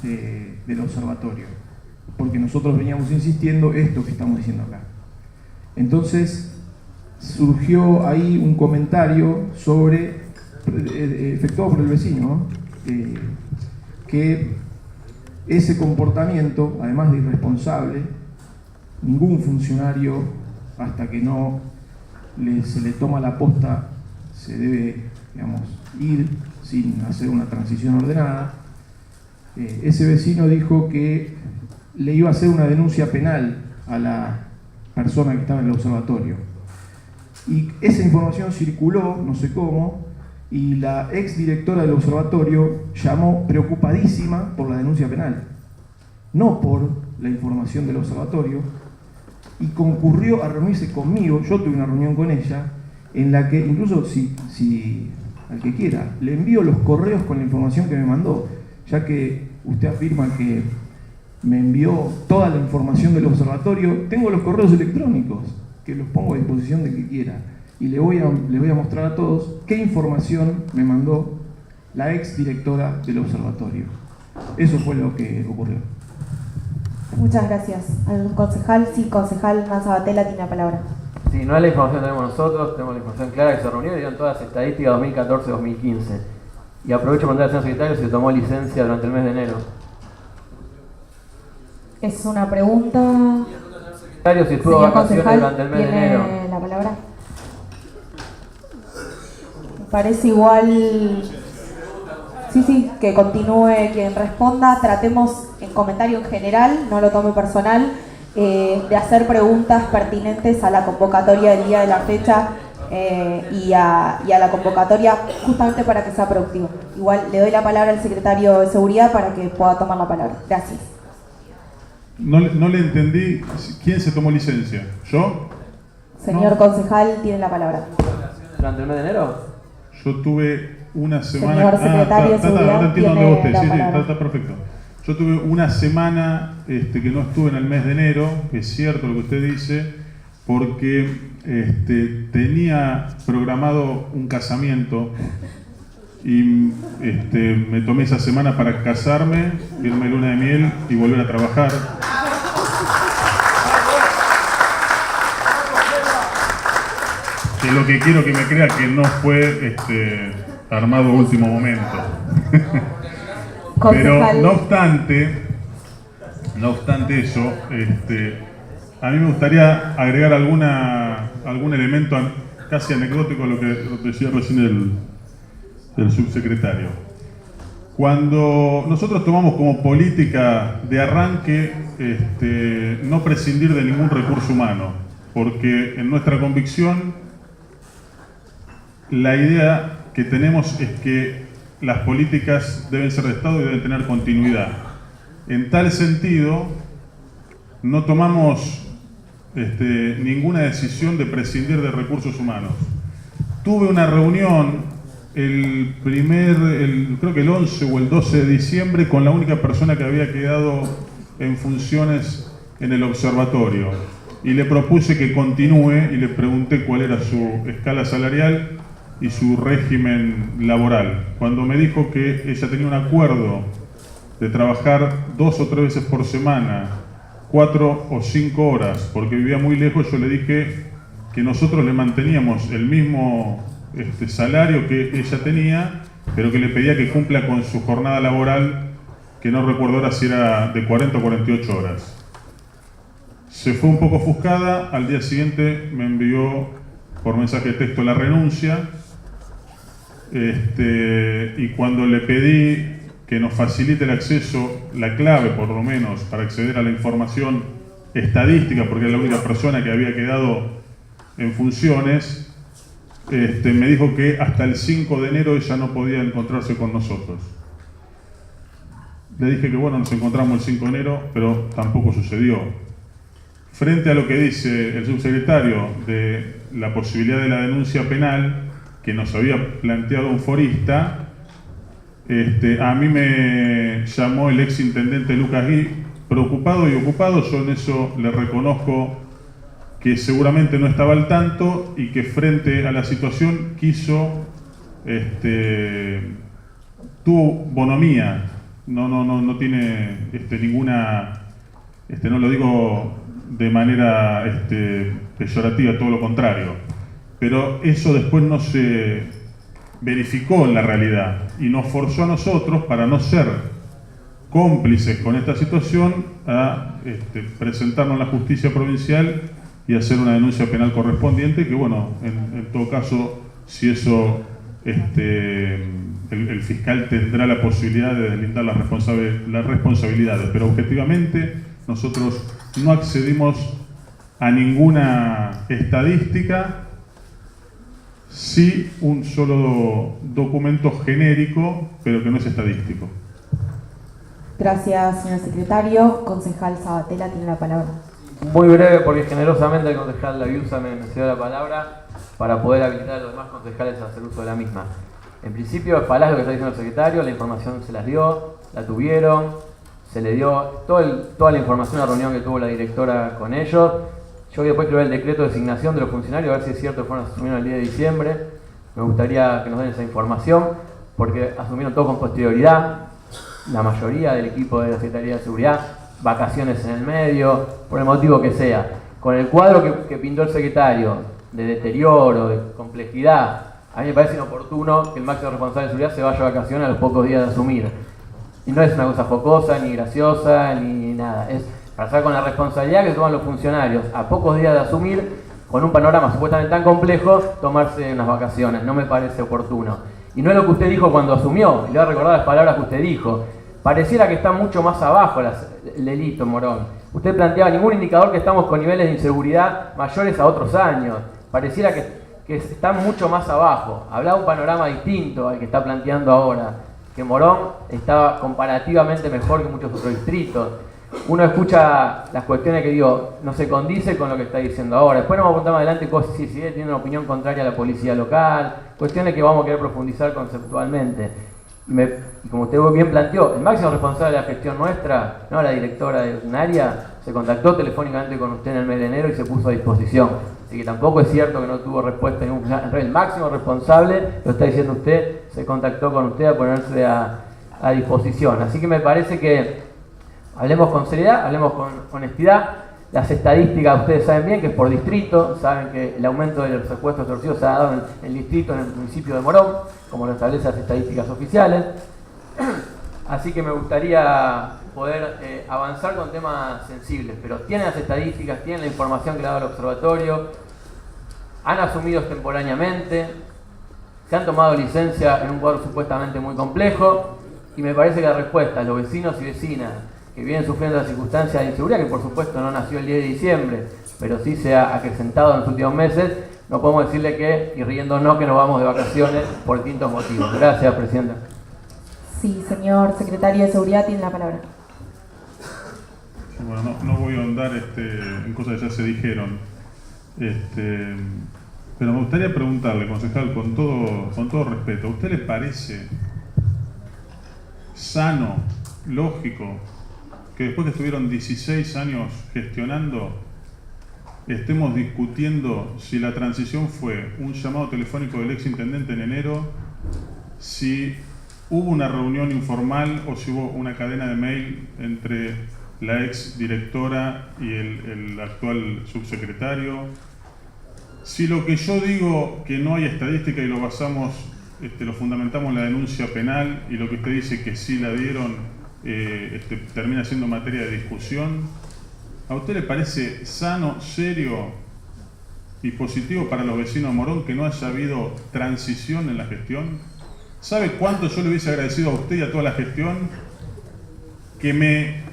del observatorio, porque nosotros veníamos insistiendo esto que estamos diciendo acá. Entonces surgió ahí un comentario efectuado por el vecino, que ese comportamiento, además de irresponsable, ningún funcionario, hasta que no se le toma la posta, se debe, ir sin hacer una transición ordenada. Ese vecino dijo que le iba a hacer una denuncia penal a la persona que estaba en el observatorio. Y esa información circuló, no sé cómo, y la ex directora del observatorio llamó preocupadísima por la denuncia penal, no por la información del observatorio, y concurrió a reunirse conmigo. Yo tuve una reunión con ella, en la que incluso, si al que quiera, le envío los correos con la información que me mandó, ya que usted afirma que me envió toda la información del observatorio. Tengo los correos electrónicos, que los pongo a disposición de que quiera, y le voy a mostrar a todos qué información me mandó la ex directora del observatorio. Eso fue lo que ocurrió. Muchas gracias. ¿Algún concejal? Sí, concejal Hernán Sabatella tiene la palabra. Sí, no es la información que tenemos nosotros, tenemos la información clara que se reunió y dieron todas las estadísticas 2014-2015. Y aprovecho para preguntar al señor secretario si se tomó licencia durante el mes de enero. Es una pregunta. Secretario, si estuvo de vacaciones durante el mes de enero. ¿Tiene la palabra? Me parece igual. Sí, que continúe quien responda. Tratemos en comentario en general, no lo tome personal, de hacer preguntas pertinentes a la convocatoria del día de la fecha y a la convocatoria justamente para que sea productivo. Igual le doy la palabra al secretario de Seguridad para que pueda tomar la palabra. Gracias. No le entendí. ¿Quién se tomó licencia? ¿Yo? Señor concejal, tiene la palabra. ¿Durante el mes de enero? Yo tuve una semana... Señor secretario de Seguridad, ahora entiendo dónde tiene voté. la Sí, palabra. está perfecto. Yo tuve una semana que no estuve en el mes de enero, que es cierto lo que usted dice, porque tenía programado un casamiento y me tomé esa semana para casarme, irme luna de miel y volver a trabajar. Que lo que quiero que me crea que no fue armado a último momento. Pero no obstante eso, a mí me gustaría agregar algún elemento casi anecdótico a lo que decía recién el subsecretario. Cuando nosotros tomamos como política de arranque no prescindir de ningún recurso humano, porque en nuestra convicción la idea que tenemos es que las políticas deben ser de Estado y deben tener continuidad. En tal sentido, no tomamos ninguna decisión de prescindir de recursos humanos. Tuve una reunión creo que el 11 o el 12 de diciembre con la única persona que había quedado en funciones en el observatorio y le propuse que continúe y le pregunté cuál era su escala salarial y su régimen laboral. Cuando me dijo que ella tenía un acuerdo de trabajar 2 o 3 veces por semana, 4 o 5 horas, porque vivía muy lejos, yo le dije que nosotros le manteníamos el mismo salario que ella tenía, pero que le pedía que cumpla con su jornada laboral, que no recuerdo ahora si era de 40 o 48 horas. Se fue un poco ofuscada, al día siguiente me envió por mensaje de texto la renuncia, y cuando le pedí que nos facilite el acceso, la clave por lo menos, para acceder a la información estadística, porque era la única persona que había quedado en funciones, me dijo que hasta el 5 de enero ella no podía encontrarse con nosotros. Le dije que bueno, nos encontramos el 5 de enero, pero tampoco sucedió. Frente a lo que dice el subsecretario de la posibilidad de la denuncia penal que nos había planteado un forista, a mí me llamó el ex intendente Lucas Gui, preocupado y ocupado. Yo en eso le reconozco que seguramente no estaba al tanto y que frente a la situación quiso, tuvo bonomía, no tiene ninguna, no lo digo de manera peyorativa, todo lo contrario, pero eso después no se verificó en la realidad y nos forzó a nosotros, para no ser cómplices con esta situación, a presentarnos a la justicia provincial y hacer una denuncia penal correspondiente, que bueno, en todo caso, si eso el fiscal tendrá la posibilidad de deslindar las responsabilidades, pero objetivamente nosotros no accedimos a ninguna estadística, sí un solo documento genérico, pero que no es estadístico. Gracias, señor secretario. Concejal Sabatella tiene la palabra. Muy breve, porque generosamente el concejal Laviusa me cedió la palabra para poder habilitar a los demás concejales a hacer uso de la misma. En principio, es falaz lo que está diciendo el secretario, la información se las dio, la tuvieron, se le dio toda la información a la reunión que tuvo la directora con ellos. Yo voy después a escribir el decreto de designación de los funcionarios, a ver si es cierto que fueron asumidos el día de diciembre. Me gustaría que nos den esa información, porque asumieron todo con posterioridad, la mayoría del equipo de la Secretaría de Seguridad, vacaciones en el medio, por el motivo que sea. Con el cuadro que pintó el secretario, de deterioro, de complejidad, a mí me parece inoportuno que el máximo responsable de seguridad se vaya a vacaciones a los pocos días de asumir. Y no es una cosa jocosa, ni graciosa, ni nada. Es para saber con la responsabilidad que toman los funcionarios a pocos días de asumir, con un panorama supuestamente tan complejo, tomarse unas vacaciones. No me parece oportuno. Y no es lo que usted dijo cuando asumió, y le voy a recordar las palabras que usted dijo. Pareciera que está mucho más abajo el delito, Morón. Usted planteaba ningún indicador que estamos con niveles de inseguridad mayores a otros años. Pareciera que están mucho más abajo. Hablaba un panorama distinto al que está planteando ahora, que Morón estaba comparativamente mejor que muchos otros distritos. Uno escucha las cuestiones que digo, no se condice con lo que está diciendo ahora. Después nos vamos a contar más adelante cosas si tiene una opinión contraria a la policía local, cuestiones que vamos a querer profundizar conceptualmente. Y como usted bien planteó, el máximo responsable de la gestión nuestra, no la directora de un área, se contactó telefónicamente con usted en el mes de enero y se puso a disposición. Así que tampoco es cierto que no tuvo respuesta en ningún plan. El máximo responsable, lo está diciendo usted, se contactó con usted a ponerse a disposición. Así que me parece que hablemos con seriedad, hablemos con honestidad. Las estadísticas ustedes saben bien que es por distrito, saben que el aumento de los secuestros extorsivos se ha dado en el distrito, en el municipio de Morón, como lo establecen las estadísticas oficiales. Así que me gustaría poder avanzar con temas sensibles, pero tienen las estadísticas, tienen la información que le ha dado el observatorio, han asumido extemporáneamente, se han tomado licencia en un cuadro supuestamente muy complejo, y me parece que la respuesta a los vecinos y vecinas que vienen sufriendo las circunstancias de inseguridad, que por supuesto no nació el 10 de diciembre, pero sí se ha acrecentado en los últimos meses, no podemos decirle que, y riéndonos, que nos vamos de vacaciones por distintos motivos. Gracias, Presidenta. Sí, señor secretario de Seguridad, tiene la palabra. Bueno, no voy a ahondar en cosas que ya se dijeron, pero me gustaría preguntarle, concejal, con todo respeto, ¿a usted le parece sano, lógico, que después que estuvieron 16 años gestionando, estemos discutiendo si la transición fue un llamado telefónico del exintendente en enero, si hubo una reunión informal o si hubo una cadena de mail entre la ex directora y el actual subsecretario? Si lo que yo digo que no hay estadística y lo basamos, lo fundamentamos en la denuncia penal, y lo que usted dice que sí la dieron, termina siendo materia de discusión, ¿a usted le parece sano, serio y positivo para los vecinos de Morón que no haya habido transición en la gestión? ¿Sabe cuánto yo le hubiese agradecido a usted y a toda la gestión que me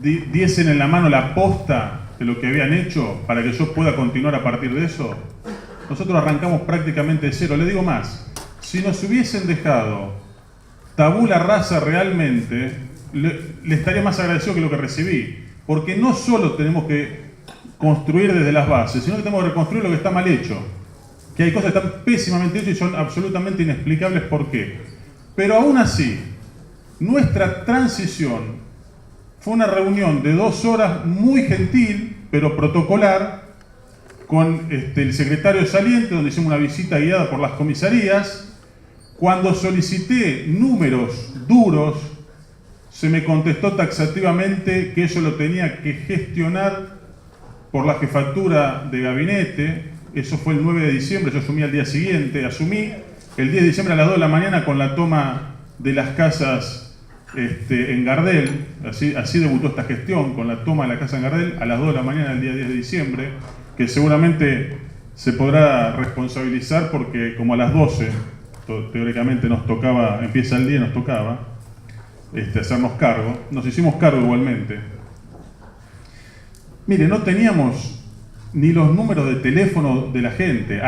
diesen en la mano la posta de lo que habían hecho para que yo pueda continuar a partir de eso? Nosotros arrancamos prácticamente de cero. Le digo más, si nos hubiesen dejado tabula rasa realmente, le estaría más agradecido que lo que recibí, porque no solo tenemos que construir desde las bases, sino que tenemos que reconstruir lo que está mal hecho, que hay cosas que están pésimamente hechas y son absolutamente inexplicables por qué. Pero aún así, nuestra transición fue una reunión de 2 horas muy gentil, pero protocolar, con el secretario saliente, donde hicimos una visita guiada por las comisarías. Cuando solicité números duros, se me contestó taxativamente que eso lo tenía que gestionar por la jefatura de gabinete. Eso fue el 9 de diciembre, yo asumí al día siguiente. Asumí el 10 de diciembre a las 2 de la mañana con la toma de las casas en Gardel. Así debutó esta gestión, con la toma de la casa en Gardel a las 2 de la mañana del día 10 de diciembre, que seguramente se podrá responsabilizar porque como a las 12, teóricamente empieza el día y nos tocaba hacernos cargo. Nos hicimos cargo igualmente. Mire, no teníamos ni los números de teléfono de la gente.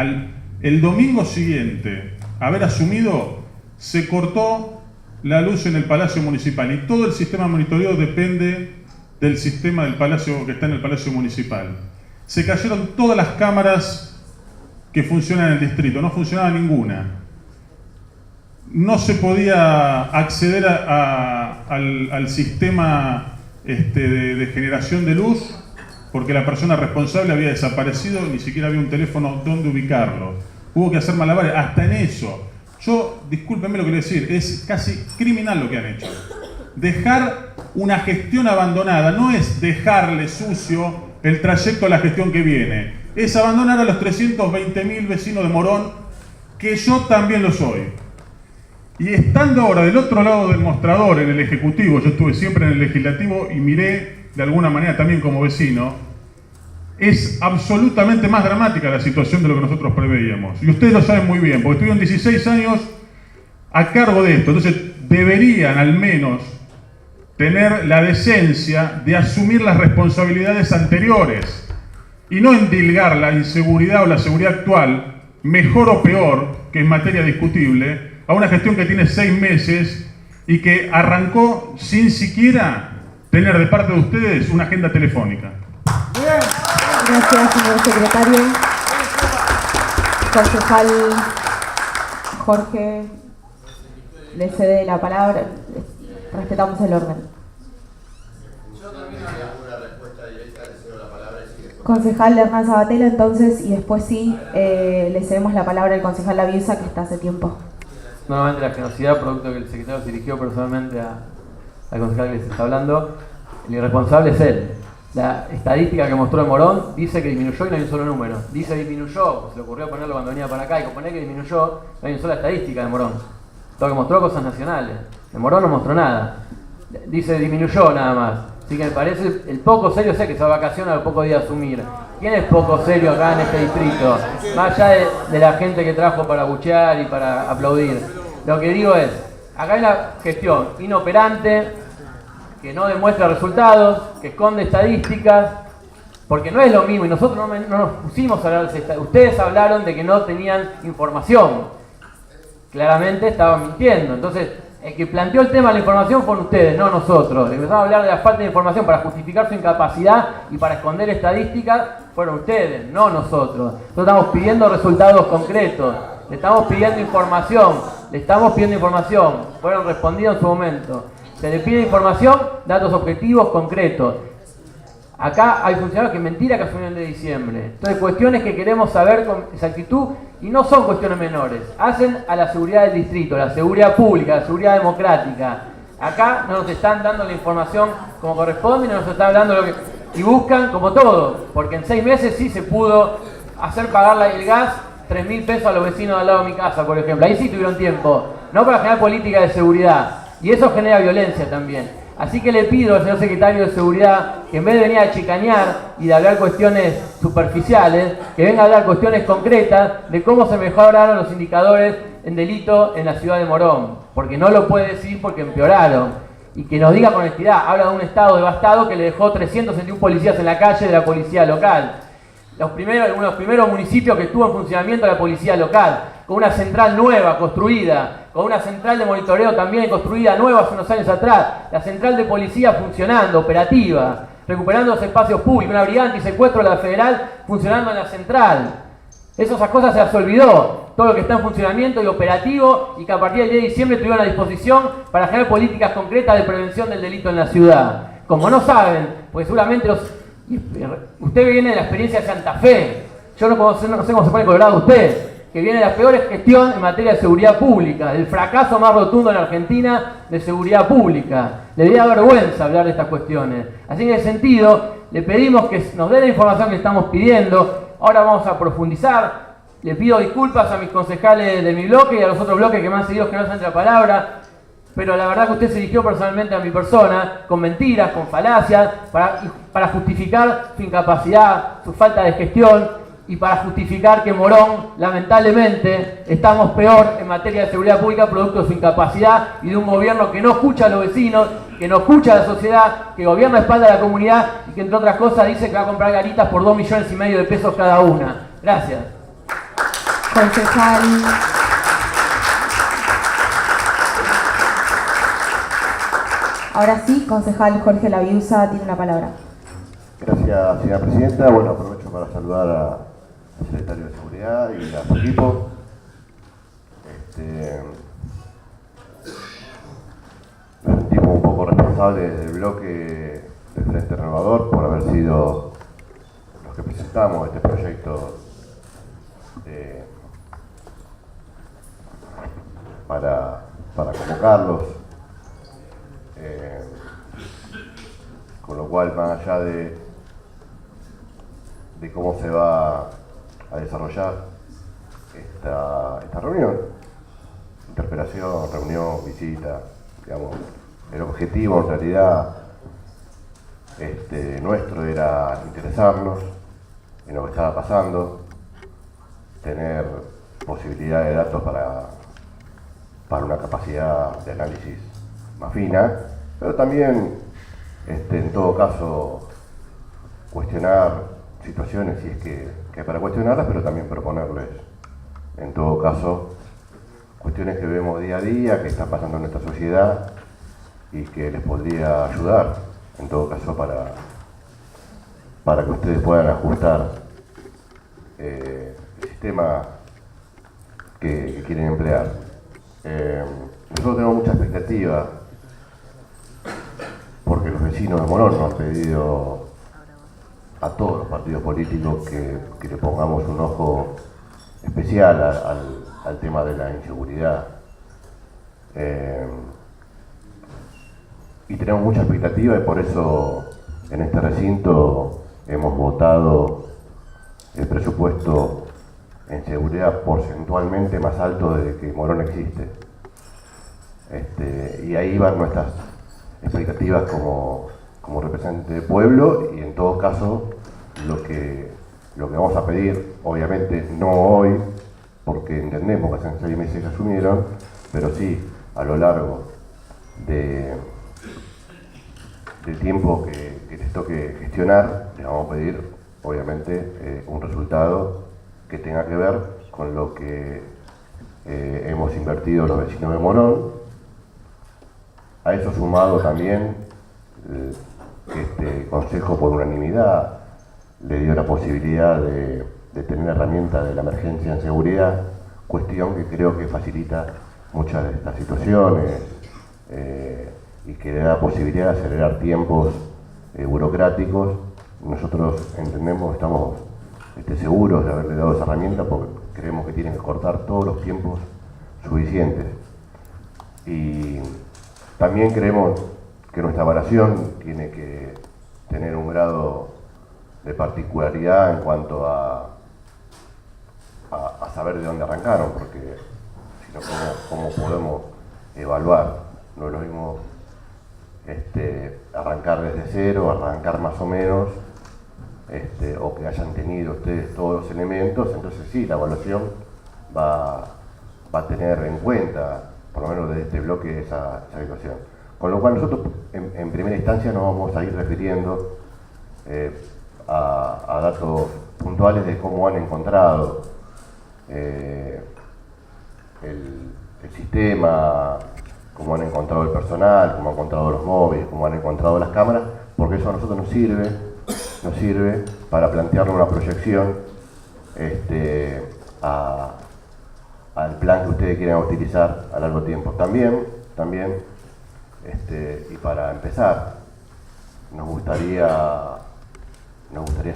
El domingo siguiente, haber asumido, se cortó la luz en el Palacio Municipal y todo el sistema de monitoreo depende del sistema del Palacio que está en el Palacio Municipal. Se cayeron todas las cámaras que funcionan en el distrito, no funcionaba ninguna. No se podía acceder al sistema de generación de luz porque la persona responsable había desaparecido, ni siquiera había un teléfono donde ubicarlo. Hubo que hacer malabares, hasta en eso. Discúlpenme lo que le voy a decir, es casi criminal lo que han hecho. Dejar una gestión abandonada no es dejarle sucio el trayecto a la gestión que viene, es abandonar a los 320.000 vecinos de Morón, que yo también lo soy. Y estando ahora del otro lado del mostrador, en el Ejecutivo, yo estuve siempre en el Legislativo y miré de alguna manera también como vecino, es absolutamente más dramática la situación de lo que nosotros preveíamos. Y ustedes lo saben muy bien, porque estuvieron 16 años a cargo de esto. Entonces deberían al menos tener la decencia de asumir las responsabilidades anteriores y no endilgar la inseguridad o la seguridad actual, mejor o peor, que es materia discutible, a una gestión que tiene 6 meses y que arrancó sin siquiera tener de parte de ustedes una agenda telefónica. Gracias, señor secretario. Concejal Jorge, le cede la palabra. Respetamos el orden. Concejal Hernán Sabatella, entonces, y después sí, le cedemos la palabra al concejal Laviusa, que está hace tiempo. Nuevamente la generosidad, producto que el secretario se dirigió personalmente al concejal que les está hablando. El irresponsable es él. La estadística que mostró en Morón dice que disminuyó y no hay un solo número. Dice disminuyó, se le ocurrió ponerlo cuando venía para acá y poner que disminuyó, no hay una sola estadística de Morón. Todo que mostró cosas nacionales. De Morón no mostró nada. Dice disminuyó nada más. Así que me parece el poco serio, sé que se vacaciona a los pocos días de asumir. ¿Quién es poco serio acá en este distrito? Más allá de la gente que trajo para buchear y para aplaudir. Lo que digo es, acá hay una gestión inoperante, que no demuestra resultados, que esconde estadísticas, porque no es lo mismo, y nosotros no nos pusimos a hablar de estadísticas. Ustedes hablaron de que no tenían información. Claramente estaban mintiendo. Entonces, el que planteó el tema de la información fueron ustedes, no nosotros. Empezaron a hablar de la falta de información para justificar su incapacidad y para esconder estadísticas, fueron ustedes, no nosotros. Nosotros estamos pidiendo resultados concretos, le estamos pidiendo información, fueron respondidos en su momento. Se le pide información, datos objetivos, concretos. Acá hay funcionarios que mentira que asumieron de diciembre. Entonces, cuestiones que queremos saber con exactitud y no son cuestiones menores. Hacen a la seguridad del distrito, la seguridad pública, la seguridad democrática. Acá no nos están dando la información como corresponde y no nos están hablando lo que... Y buscan como todo, porque en 6 meses sí se pudo hacer pagar el gas 3.000 pesos a los vecinos de al lado de mi casa, por ejemplo. Ahí sí tuvieron tiempo, no para generar política de seguridad. Y eso genera violencia también. Así que le pido al señor secretario de Seguridad que en vez de venir a chicanear y de hablar cuestiones superficiales, que venga a hablar cuestiones concretas de cómo se mejoraron los indicadores en delito en la ciudad de Morón. Porque no lo puede decir porque empeoraron. Y que nos diga con honestidad, habla de un estado devastado que le dejó 361 policías en la calle de la policía local. Uno de los primeros municipios que estuvo en funcionamiento de la policía local, con una central nueva construida, con una central de monitoreo también construida nueva hace unos años atrás, la central de policía funcionando, operativa, recuperando los espacios públicos, una brigada antisecuestro de la Federal funcionando en la central. Esas cosas se las olvidó, todo lo que está en funcionamiento y operativo y que a partir del 10 de diciembre tuvieron a disposición para generar políticas concretas de prevención del delito en la ciudad. Como no saben, pues seguramente usted viene de la experiencia de Santa Fe, yo no sé cómo se pone colorado usted, que viene de la peor gestión en materia de seguridad pública, del fracaso más rotundo en Argentina de seguridad pública. Le daría vergüenza hablar de estas cuestiones. Así que en ese sentido, le pedimos que nos dé la información que estamos pidiendo. Ahora vamos a profundizar. Le pido disculpas a mis concejales de mi bloque y a los otros bloques que me han seguido que no se entre la palabra. Pero la verdad que usted se dirigió personalmente a mi persona, con mentiras, con falacias, para justificar su incapacidad, su falta de gestión, y para justificar que Morón, lamentablemente, estamos peor en materia de seguridad pública producto de su incapacidad y de un gobierno que no escucha a los vecinos, que no escucha a la sociedad, que gobierna a espalda de la comunidad y que, entre otras cosas, dice que va a comprar garitas por 2,5 millones de pesos cada una. Gracias. Concejal. Ahora sí, concejal Jorge Laviusa tiene la palabra. Gracias, señora presidenta. Bueno, aprovecho para saludar al secretario de Seguridad y a su equipo. Nos sentimos un poco responsables del bloque del Frente Renovador por haber sido los que presentamos este proyecto para convocarlos. Con lo cual, más allá de cómo se va a desarrollar esta reunión, interpelación, reunión, visita, digamos, el objetivo en realidad nuestro era interesarnos en lo que estaba pasando, tener posibilidad de datos para una capacidad de análisis más fina, pero también, en todo caso, cuestionar situaciones si es que hay para cuestionarlas, pero también proponerles, en todo caso, cuestiones que vemos día a día, que están pasando en nuestra sociedad y que les podría ayudar, en todo caso, para que ustedes puedan ajustar el sistema que quieren emplear. Nosotros tenemos mucha expectativa porque los vecinos de Morón nos han pedido a todos los partidos políticos que le pongamos un ojo especial al tema de la inseguridad. Y tenemos mucha expectativa y por eso en este recinto hemos votado el presupuesto en seguridad porcentualmente más alto desde que Morón existe. Y ahí van nuestras expectativas como representante del pueblo y en todo caso lo que vamos a pedir, obviamente no hoy, porque entendemos que hace 6 meses que asumieron, pero sí a lo largo del tiempo que les toque gestionar, les vamos a pedir obviamente un resultado que tenga que ver con lo que hemos invertido los vecinos de Morón. A eso sumado también que este Consejo por unanimidad le dio la posibilidad de tener herramientas de la emergencia en seguridad, cuestión que creo que facilita muchas de estas situaciones y que le da posibilidad de acelerar tiempos burocráticos. Nosotros entendemos, estamos seguros de haberle dado esa herramienta porque creemos que tienen que cortar todos los tiempos suficientes. Y también creemos que nuestra evaluación tiene que tener un grado de particularidad en cuanto a saber de dónde arrancaron, porque si no, ¿cómo podemos evaluar? No es lo mismo arrancar desde cero, arrancar más o menos, o que hayan tenido ustedes todos los elementos. Entonces sí, la evaluación va a tener en cuenta, por lo menos desde este bloque, esa situación. Con lo cual nosotros en primera instancia nos vamos a ir refiriendo a datos puntuales de cómo han encontrado el sistema, cómo han encontrado el personal, cómo han encontrado los móviles, cómo han encontrado las cámaras, porque eso a nosotros nos sirve para plantearle una proyección al plan que ustedes quieran utilizar a largo tiempo. También, y para empezar, nos gustaría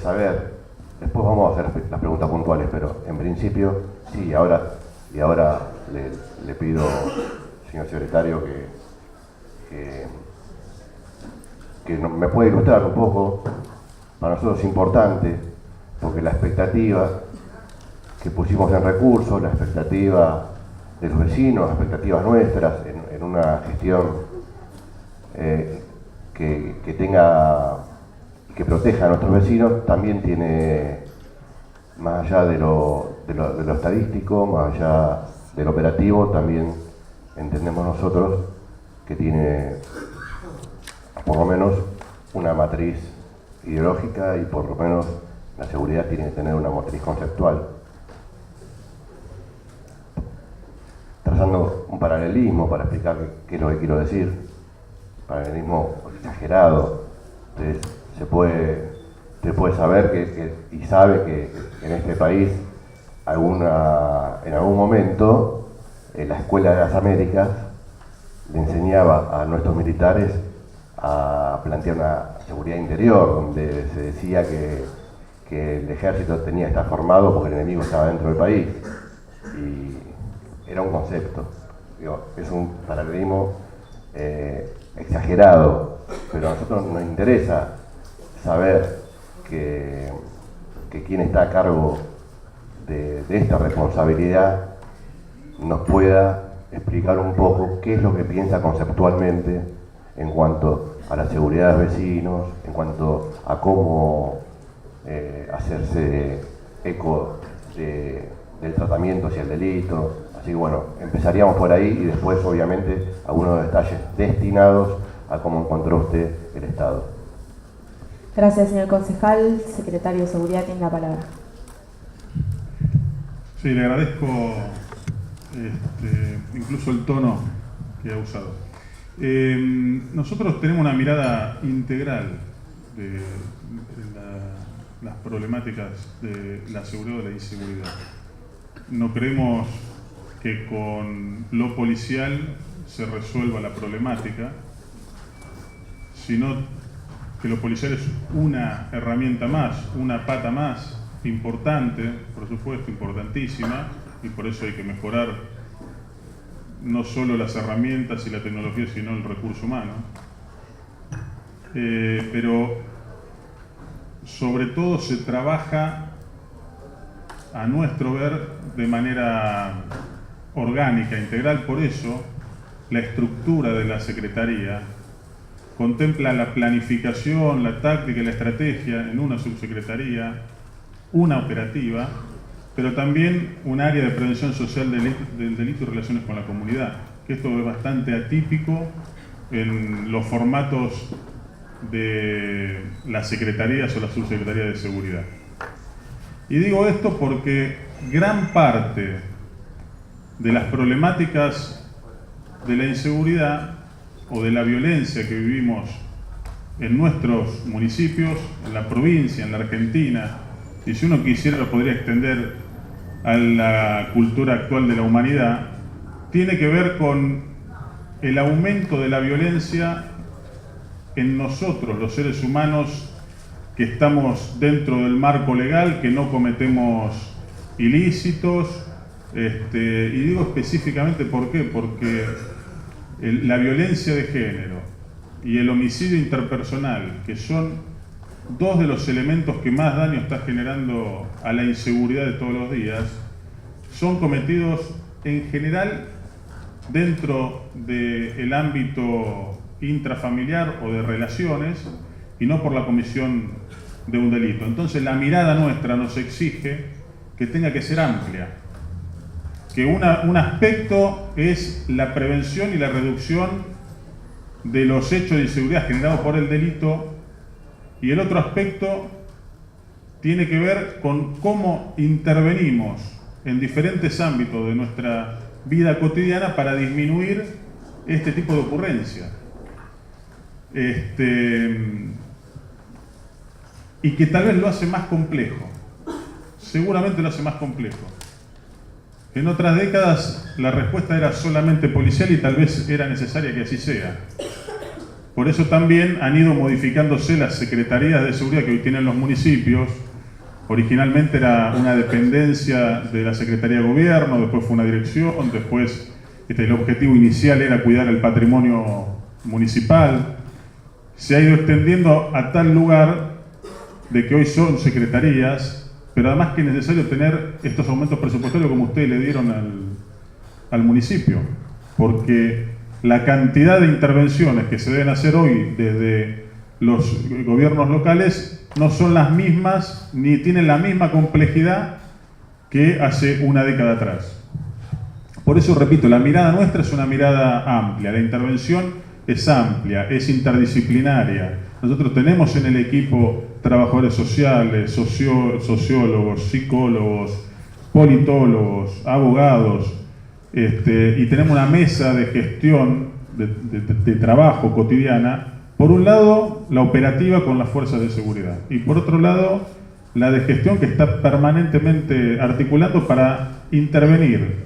saber, después vamos a hacer las preguntas puntuales, pero en principio, sí, ahora le pido, señor secretario, que me puede ilustrar un poco. Para nosotros es importante, porque la expectativa que pusimos en recursos, la expectativa de los vecinos, las expectativas nuestras en una gestión que tenga, que proteja a nuestros vecinos, también tiene, más allá de lo estadístico, más allá del operativo, también entendemos nosotros que tiene por lo menos una matriz ideológica y por lo menos la seguridad tiene que tener una matriz conceptual. Trazando un paralelismo para explicar qué es lo que quiero decir, paralelismo exagerado. Se puede saber y sabe que en este país en algún momento la Escuela de las Américas le enseñaba a nuestros militares a plantear una seguridad interior, donde se decía que el ejército tenía que estar formado porque el enemigo estaba dentro del país. Y era un concepto, es un paralelismo exagerado, pero a nosotros nos interesa saber que quien está a cargo de esta responsabilidad nos pueda explicar un poco qué es lo que piensa conceptualmente en cuanto a la seguridad de vecinos, en cuanto a cómo hacerse eco del tratamiento hacia el delito, Así que bueno, empezaríamos por ahí y después obviamente algunos detalles destinados a cómo encontró usted el Estado. Gracias, señor concejal. Secretario de Seguridad tiene la palabra. Sí, le agradezco incluso el tono que ha usado. Nosotros tenemos una mirada integral de las problemáticas de la seguridad o de la inseguridad. No creemos que con lo policial se resuelva la problemática, sino que lo policial es una herramienta más, una pata más importante, por supuesto, importantísima, y por eso hay que mejorar no solo las herramientas y la tecnología, sino el recurso humano. Pero sobre todo se trabaja, a nuestro ver, de manera orgánica, integral. Por eso la estructura de la Secretaría contempla la planificación, la táctica y la estrategia en una subsecretaría, una operativa, pero también un área de prevención social del delito y relaciones con la comunidad, que esto es bastante atípico en los formatos de las secretarías o la subsecretaría de seguridad. Y digo esto porque gran parte de las problemáticas de la inseguridad o de la violencia que vivimos en nuestros municipios, en la provincia, en la Argentina, y si uno quisiera lo podría extender a la cultura actual de la humanidad, tiene que ver con el aumento de la violencia en nosotros, los seres humanos que estamos dentro del marco legal, que no cometemos ilícitos, y digo específicamente ¿por qué? Porque la violencia de género y el homicidio interpersonal, que son dos de los elementos que más daño está generando a la inseguridad de todos los días, son cometidos en general dentro del ámbito intrafamiliar o de relaciones y no por la comisión de un delito. Entonces la mirada nuestra nos exige que tenga que ser amplia, que un aspecto es la prevención y la reducción de los hechos de inseguridad generados por el delito, y el otro aspecto tiene que ver con cómo intervenimos en diferentes ámbitos de nuestra vida cotidiana para disminuir este tipo de ocurrencia. Y que tal vez lo hace más complejo, seguramente lo hace más complejo. En otras décadas la respuesta era solamente policial y tal vez era necesaria que así sea. Por eso también han ido modificándose las secretarías de seguridad que hoy tienen los municipios. Originalmente era una dependencia de la Secretaría de Gobierno, después fue una dirección, después el objetivo inicial era cuidar el patrimonio municipal. Se ha ido extendiendo a tal lugar de que hoy son secretarías, pero además que es necesario tener estos aumentos presupuestarios como ustedes le dieron al municipio, porque la cantidad de intervenciones que se deben hacer hoy desde los gobiernos locales no son las mismas ni tienen la misma complejidad que hace una década atrás. Por eso, repito, la mirada nuestra es una mirada amplia, la intervención es amplia, es interdisciplinaria. Nosotros tenemos en el equipo trabajadores sociales, sociólogos, psicólogos, politólogos, abogados, y tenemos una mesa de gestión de trabajo cotidiana. Por un lado, la operativa con las fuerzas de seguridad, y por otro lado, la de gestión que está permanentemente articulando para intervenir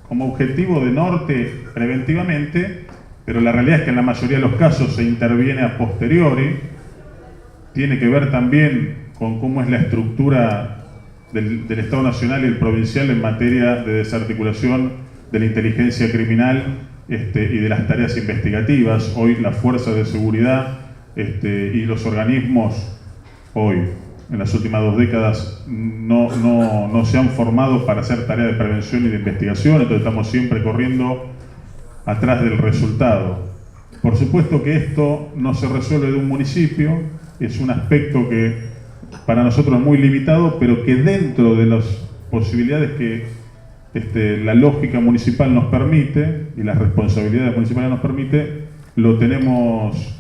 como objetivo de norte preventivamente, pero la realidad es que en la mayoría de los casos se interviene a posteriori. Tiene que ver también con cómo es la estructura del Estado Nacional y el provincial en materia de desarticulación de la inteligencia criminal y de las tareas investigativas. Hoy las fuerzas de seguridad y los organismos hoy, en las últimas 2 décadas, no se han formado para hacer tareas de prevención y de investigación, entonces estamos siempre corriendo atrás del resultado. Por supuesto que esto no se resuelve de un municipio, es un aspecto que para nosotros es muy limitado, pero que dentro de las posibilidades que la lógica municipal nos permite y las responsabilidades municipales nos permite, lo tenemos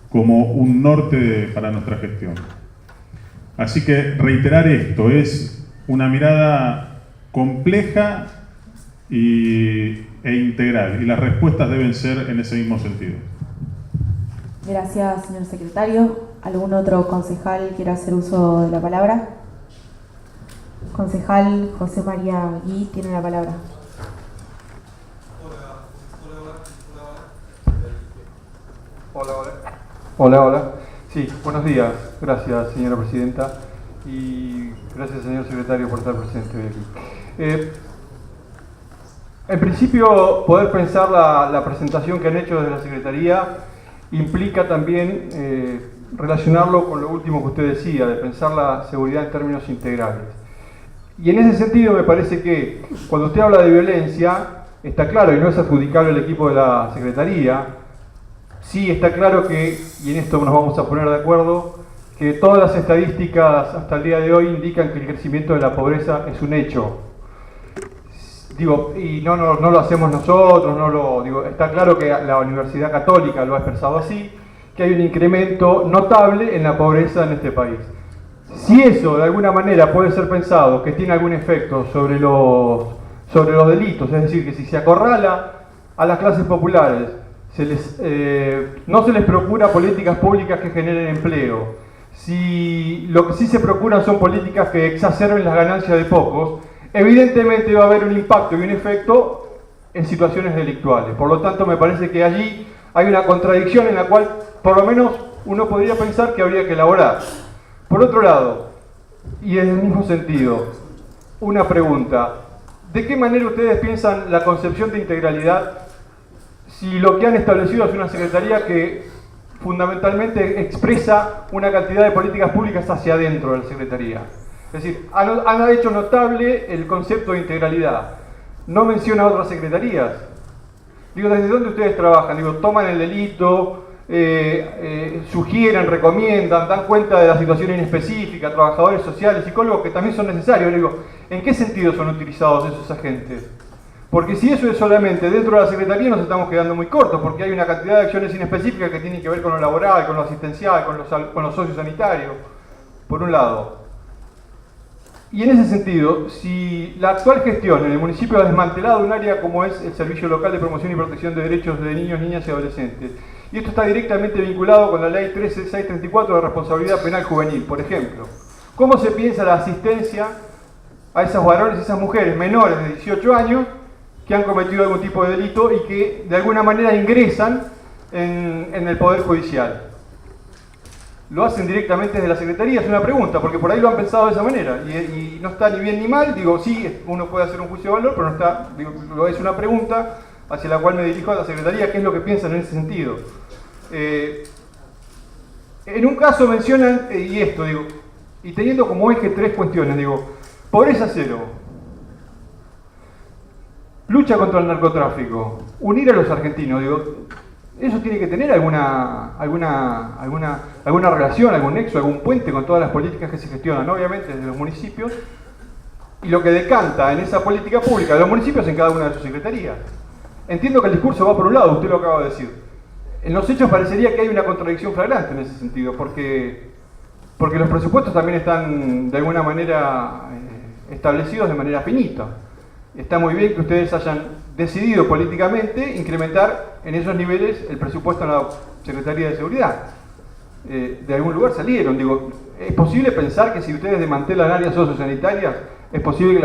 como un norte para nuestra gestión. Así que reiterar esto, es una mirada compleja e integral, y las respuestas deben ser en ese mismo sentido. Gracias, señor secretario. ¿Algún otro concejal quiera hacer uso de la palabra? Concejal José María Gui tiene la palabra. Hola. Sí, buenos días. Gracias, señora presidenta. Y gracias, señor secretario, por estar presente hoy aquí. En principio, poder pensar la presentación que han hecho desde la Secretaría implica también relacionarlo con lo último que usted decía, de pensar la seguridad en términos integrales. Y en ese sentido me parece que cuando usted habla de violencia, está claro, y no es adjudicable al equipo de la Secretaría, sí está claro que, y en esto nos vamos a poner de acuerdo, que todas las estadísticas hasta el día de hoy indican que el crecimiento de la pobreza es un hecho. Digo, y no lo hacemos nosotros, está claro que la Universidad Católica lo ha expresado así, que hay un incremento notable en la pobreza en este país. Si eso de alguna manera puede ser pensado que tiene algún efecto sobre los delitos, es decir, que si se acorrala a las clases populares, no se les procura políticas públicas que generen empleo, si lo que sí se procuran son políticas que exacerben las ganancias de pocos, evidentemente va a haber un impacto y un efecto en situaciones delictuales. Por lo tanto, me parece que allí hay una contradicción en la cual, por lo menos, uno podría pensar que habría que elaborar. Por otro lado, y en el mismo sentido, una pregunta. ¿De qué manera ustedes piensan la concepción de integralidad si lo que han establecido es una secretaría que fundamentalmente expresa una cantidad de políticas públicas hacia adentro de la secretaría? Es decir, han hecho notable el concepto de integralidad. No menciona otras secretarías. Digo, ¿desde dónde ustedes trabajan? Digo, toman el delito, sugieren, recomiendan, dan cuenta de la situación inespecífica, trabajadores sociales, psicólogos que también son necesarios. Digo, ¿en qué sentido son utilizados esos agentes? Porque si eso es solamente dentro de la Secretaría nos estamos quedando muy cortos, porque hay una cantidad de acciones inespecíficas que tienen que ver con lo laboral, con lo asistencial, con los sociosanitarios, por un lado. Y en ese sentido, si la actual gestión en el municipio ha desmantelado un área como es el Servicio Local de Promoción y Protección de Derechos de Niños, Niñas y Adolescentes, y esto está directamente vinculado con la Ley 13634 de Responsabilidad Penal Juvenil, por ejemplo, ¿cómo se piensa la asistencia a esos varones y esas mujeres menores de 18 años que han cometido algún tipo de delito y que de alguna manera ingresan en el Poder Judicial? ¿Lo hacen directamente desde la Secretaría? Es una pregunta, porque por ahí lo han pensado de esa manera, y no está ni bien ni mal. Digo, sí, uno puede hacer un juicio de valor, pero no está, digo, es una pregunta hacia la cual me dirijo a la Secretaría, ¿qué es lo que piensan en ese sentido? En un caso mencionan, y esto, digo, y teniendo como eje tres cuestiones, digo, pobreza cero, lucha contra el narcotráfico, unir a los argentinos, digo, eso tiene que tener alguna relación, algún nexo, algún puente con todas las políticas que se gestionan, ¿no? Obviamente desde los municipios, y lo que decanta en esa política pública de los municipios en cada una de sus secretarías. Entiendo que el discurso va por un lado, usted lo acaba de decir. En los hechos parecería que hay una contradicción flagrante en ese sentido, porque los presupuestos también están de alguna manera establecidos de manera finita. Está muy bien que ustedes hayan decidido políticamente incrementar en esos niveles el presupuesto en la Secretaría de Seguridad. De algún lugar salieron. Digo, ¿es posible pensar que si ustedes desmantelan áreas sociosanitarias, es posible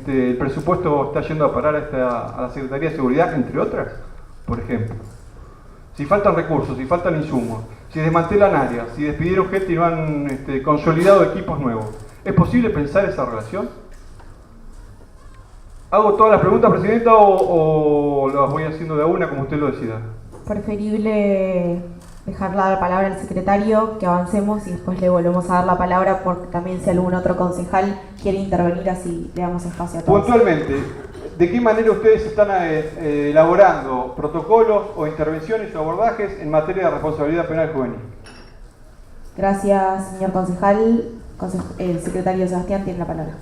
que el presupuesto está yendo a parar a la Secretaría de Seguridad, entre otras? Por ejemplo. Si faltan recursos, si faltan insumos, si desmantelan áreas, si despidieron gente y no han consolidado equipos nuevos, ¿es posible pensar esa relación? ¿Hago todas las preguntas, Presidenta, o las voy haciendo de a una como usted lo decida? Preferible dejar la palabra al secretario, que avancemos y después le volvemos a dar la palabra porque también si algún otro concejal quiere intervenir, así le damos espacio a todos. Puntualmente, ¿de qué manera ustedes están elaborando protocolos o intervenciones o abordajes en materia de responsabilidad penal juvenil? Gracias, señor concejal. El secretario Sebastián tiene la palabra.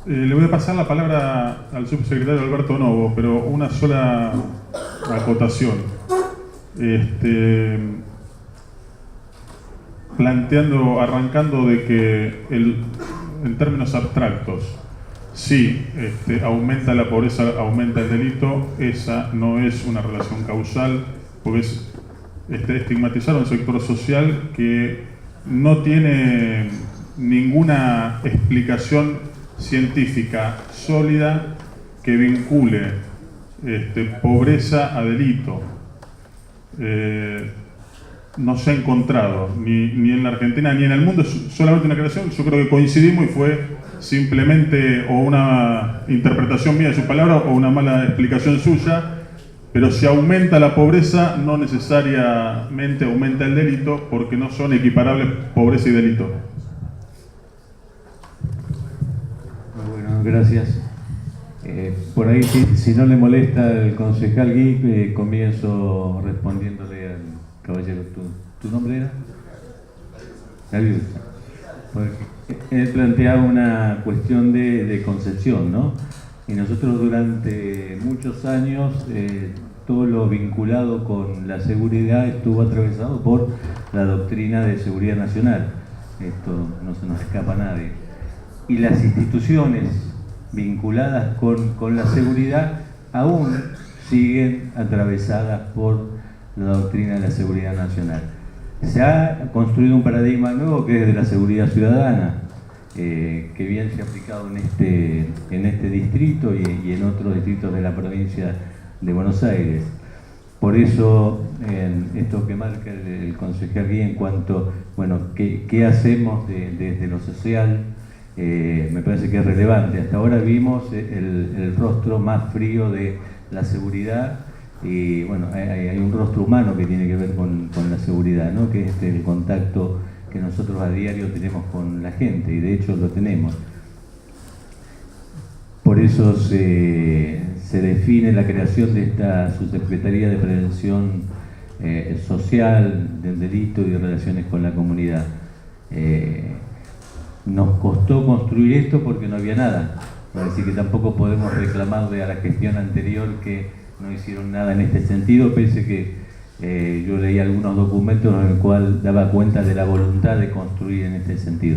Le voy a pasar la palabra al subsecretario Alberto Novo, pero una sola acotación. Arrancando de que en términos abstractos, sí, aumenta la pobreza, aumenta el delito, esa no es una relación causal, porque es estigmatizar a un sector social que no tiene ninguna explicación científica sólida que vincule pobreza a delito. No se ha encontrado ni en la Argentina ni en el mundo, solamente una creación. Yo creo que coincidimos y fue simplemente o una interpretación mía de su palabra o una mala explicación suya, pero si aumenta la pobreza no necesariamente aumenta el delito, porque no son equiparables pobreza y delito. Bueno, gracias. Por ahí, si no le molesta el concejal Gui, comienzo respondiéndole al caballero. ¿Tu nombre era? David. Porque él planteaba una cuestión de concepción, ¿no? Y nosotros durante muchos años, todo lo vinculado con la seguridad estuvo atravesado por la doctrina de seguridad nacional. Esto no se nos escapa a nadie. Y las instituciones vinculadas con la seguridad aún siguen atravesadas por la doctrina de la seguridad nacional. Se ha construido un paradigma nuevo que es de la seguridad ciudadana, que bien se ha aplicado en este distrito y en otros distritos de la provincia de Buenos Aires. Por eso, esto que marca el concejal Gui en cuanto, bueno, ¿qué hacemos desde lo social? Me parece que es relevante. Hasta ahora vimos el rostro más frío de la seguridad y bueno, hay un rostro humano que tiene que ver con la seguridad, ¿no? Que es el contacto que nosotros a diario tenemos con la gente, y de hecho lo tenemos. Por eso se define la creación de esta Subsecretaría de Prevención Social, del Delito y de Relaciones con la Comunidad. Nos costó construir esto porque no había nada, así que tampoco podemos reclamarle a la gestión anterior que no hicieron nada en este sentido, pese que yo leí algunos documentos en el cual daba cuenta de la voluntad de construir en este sentido.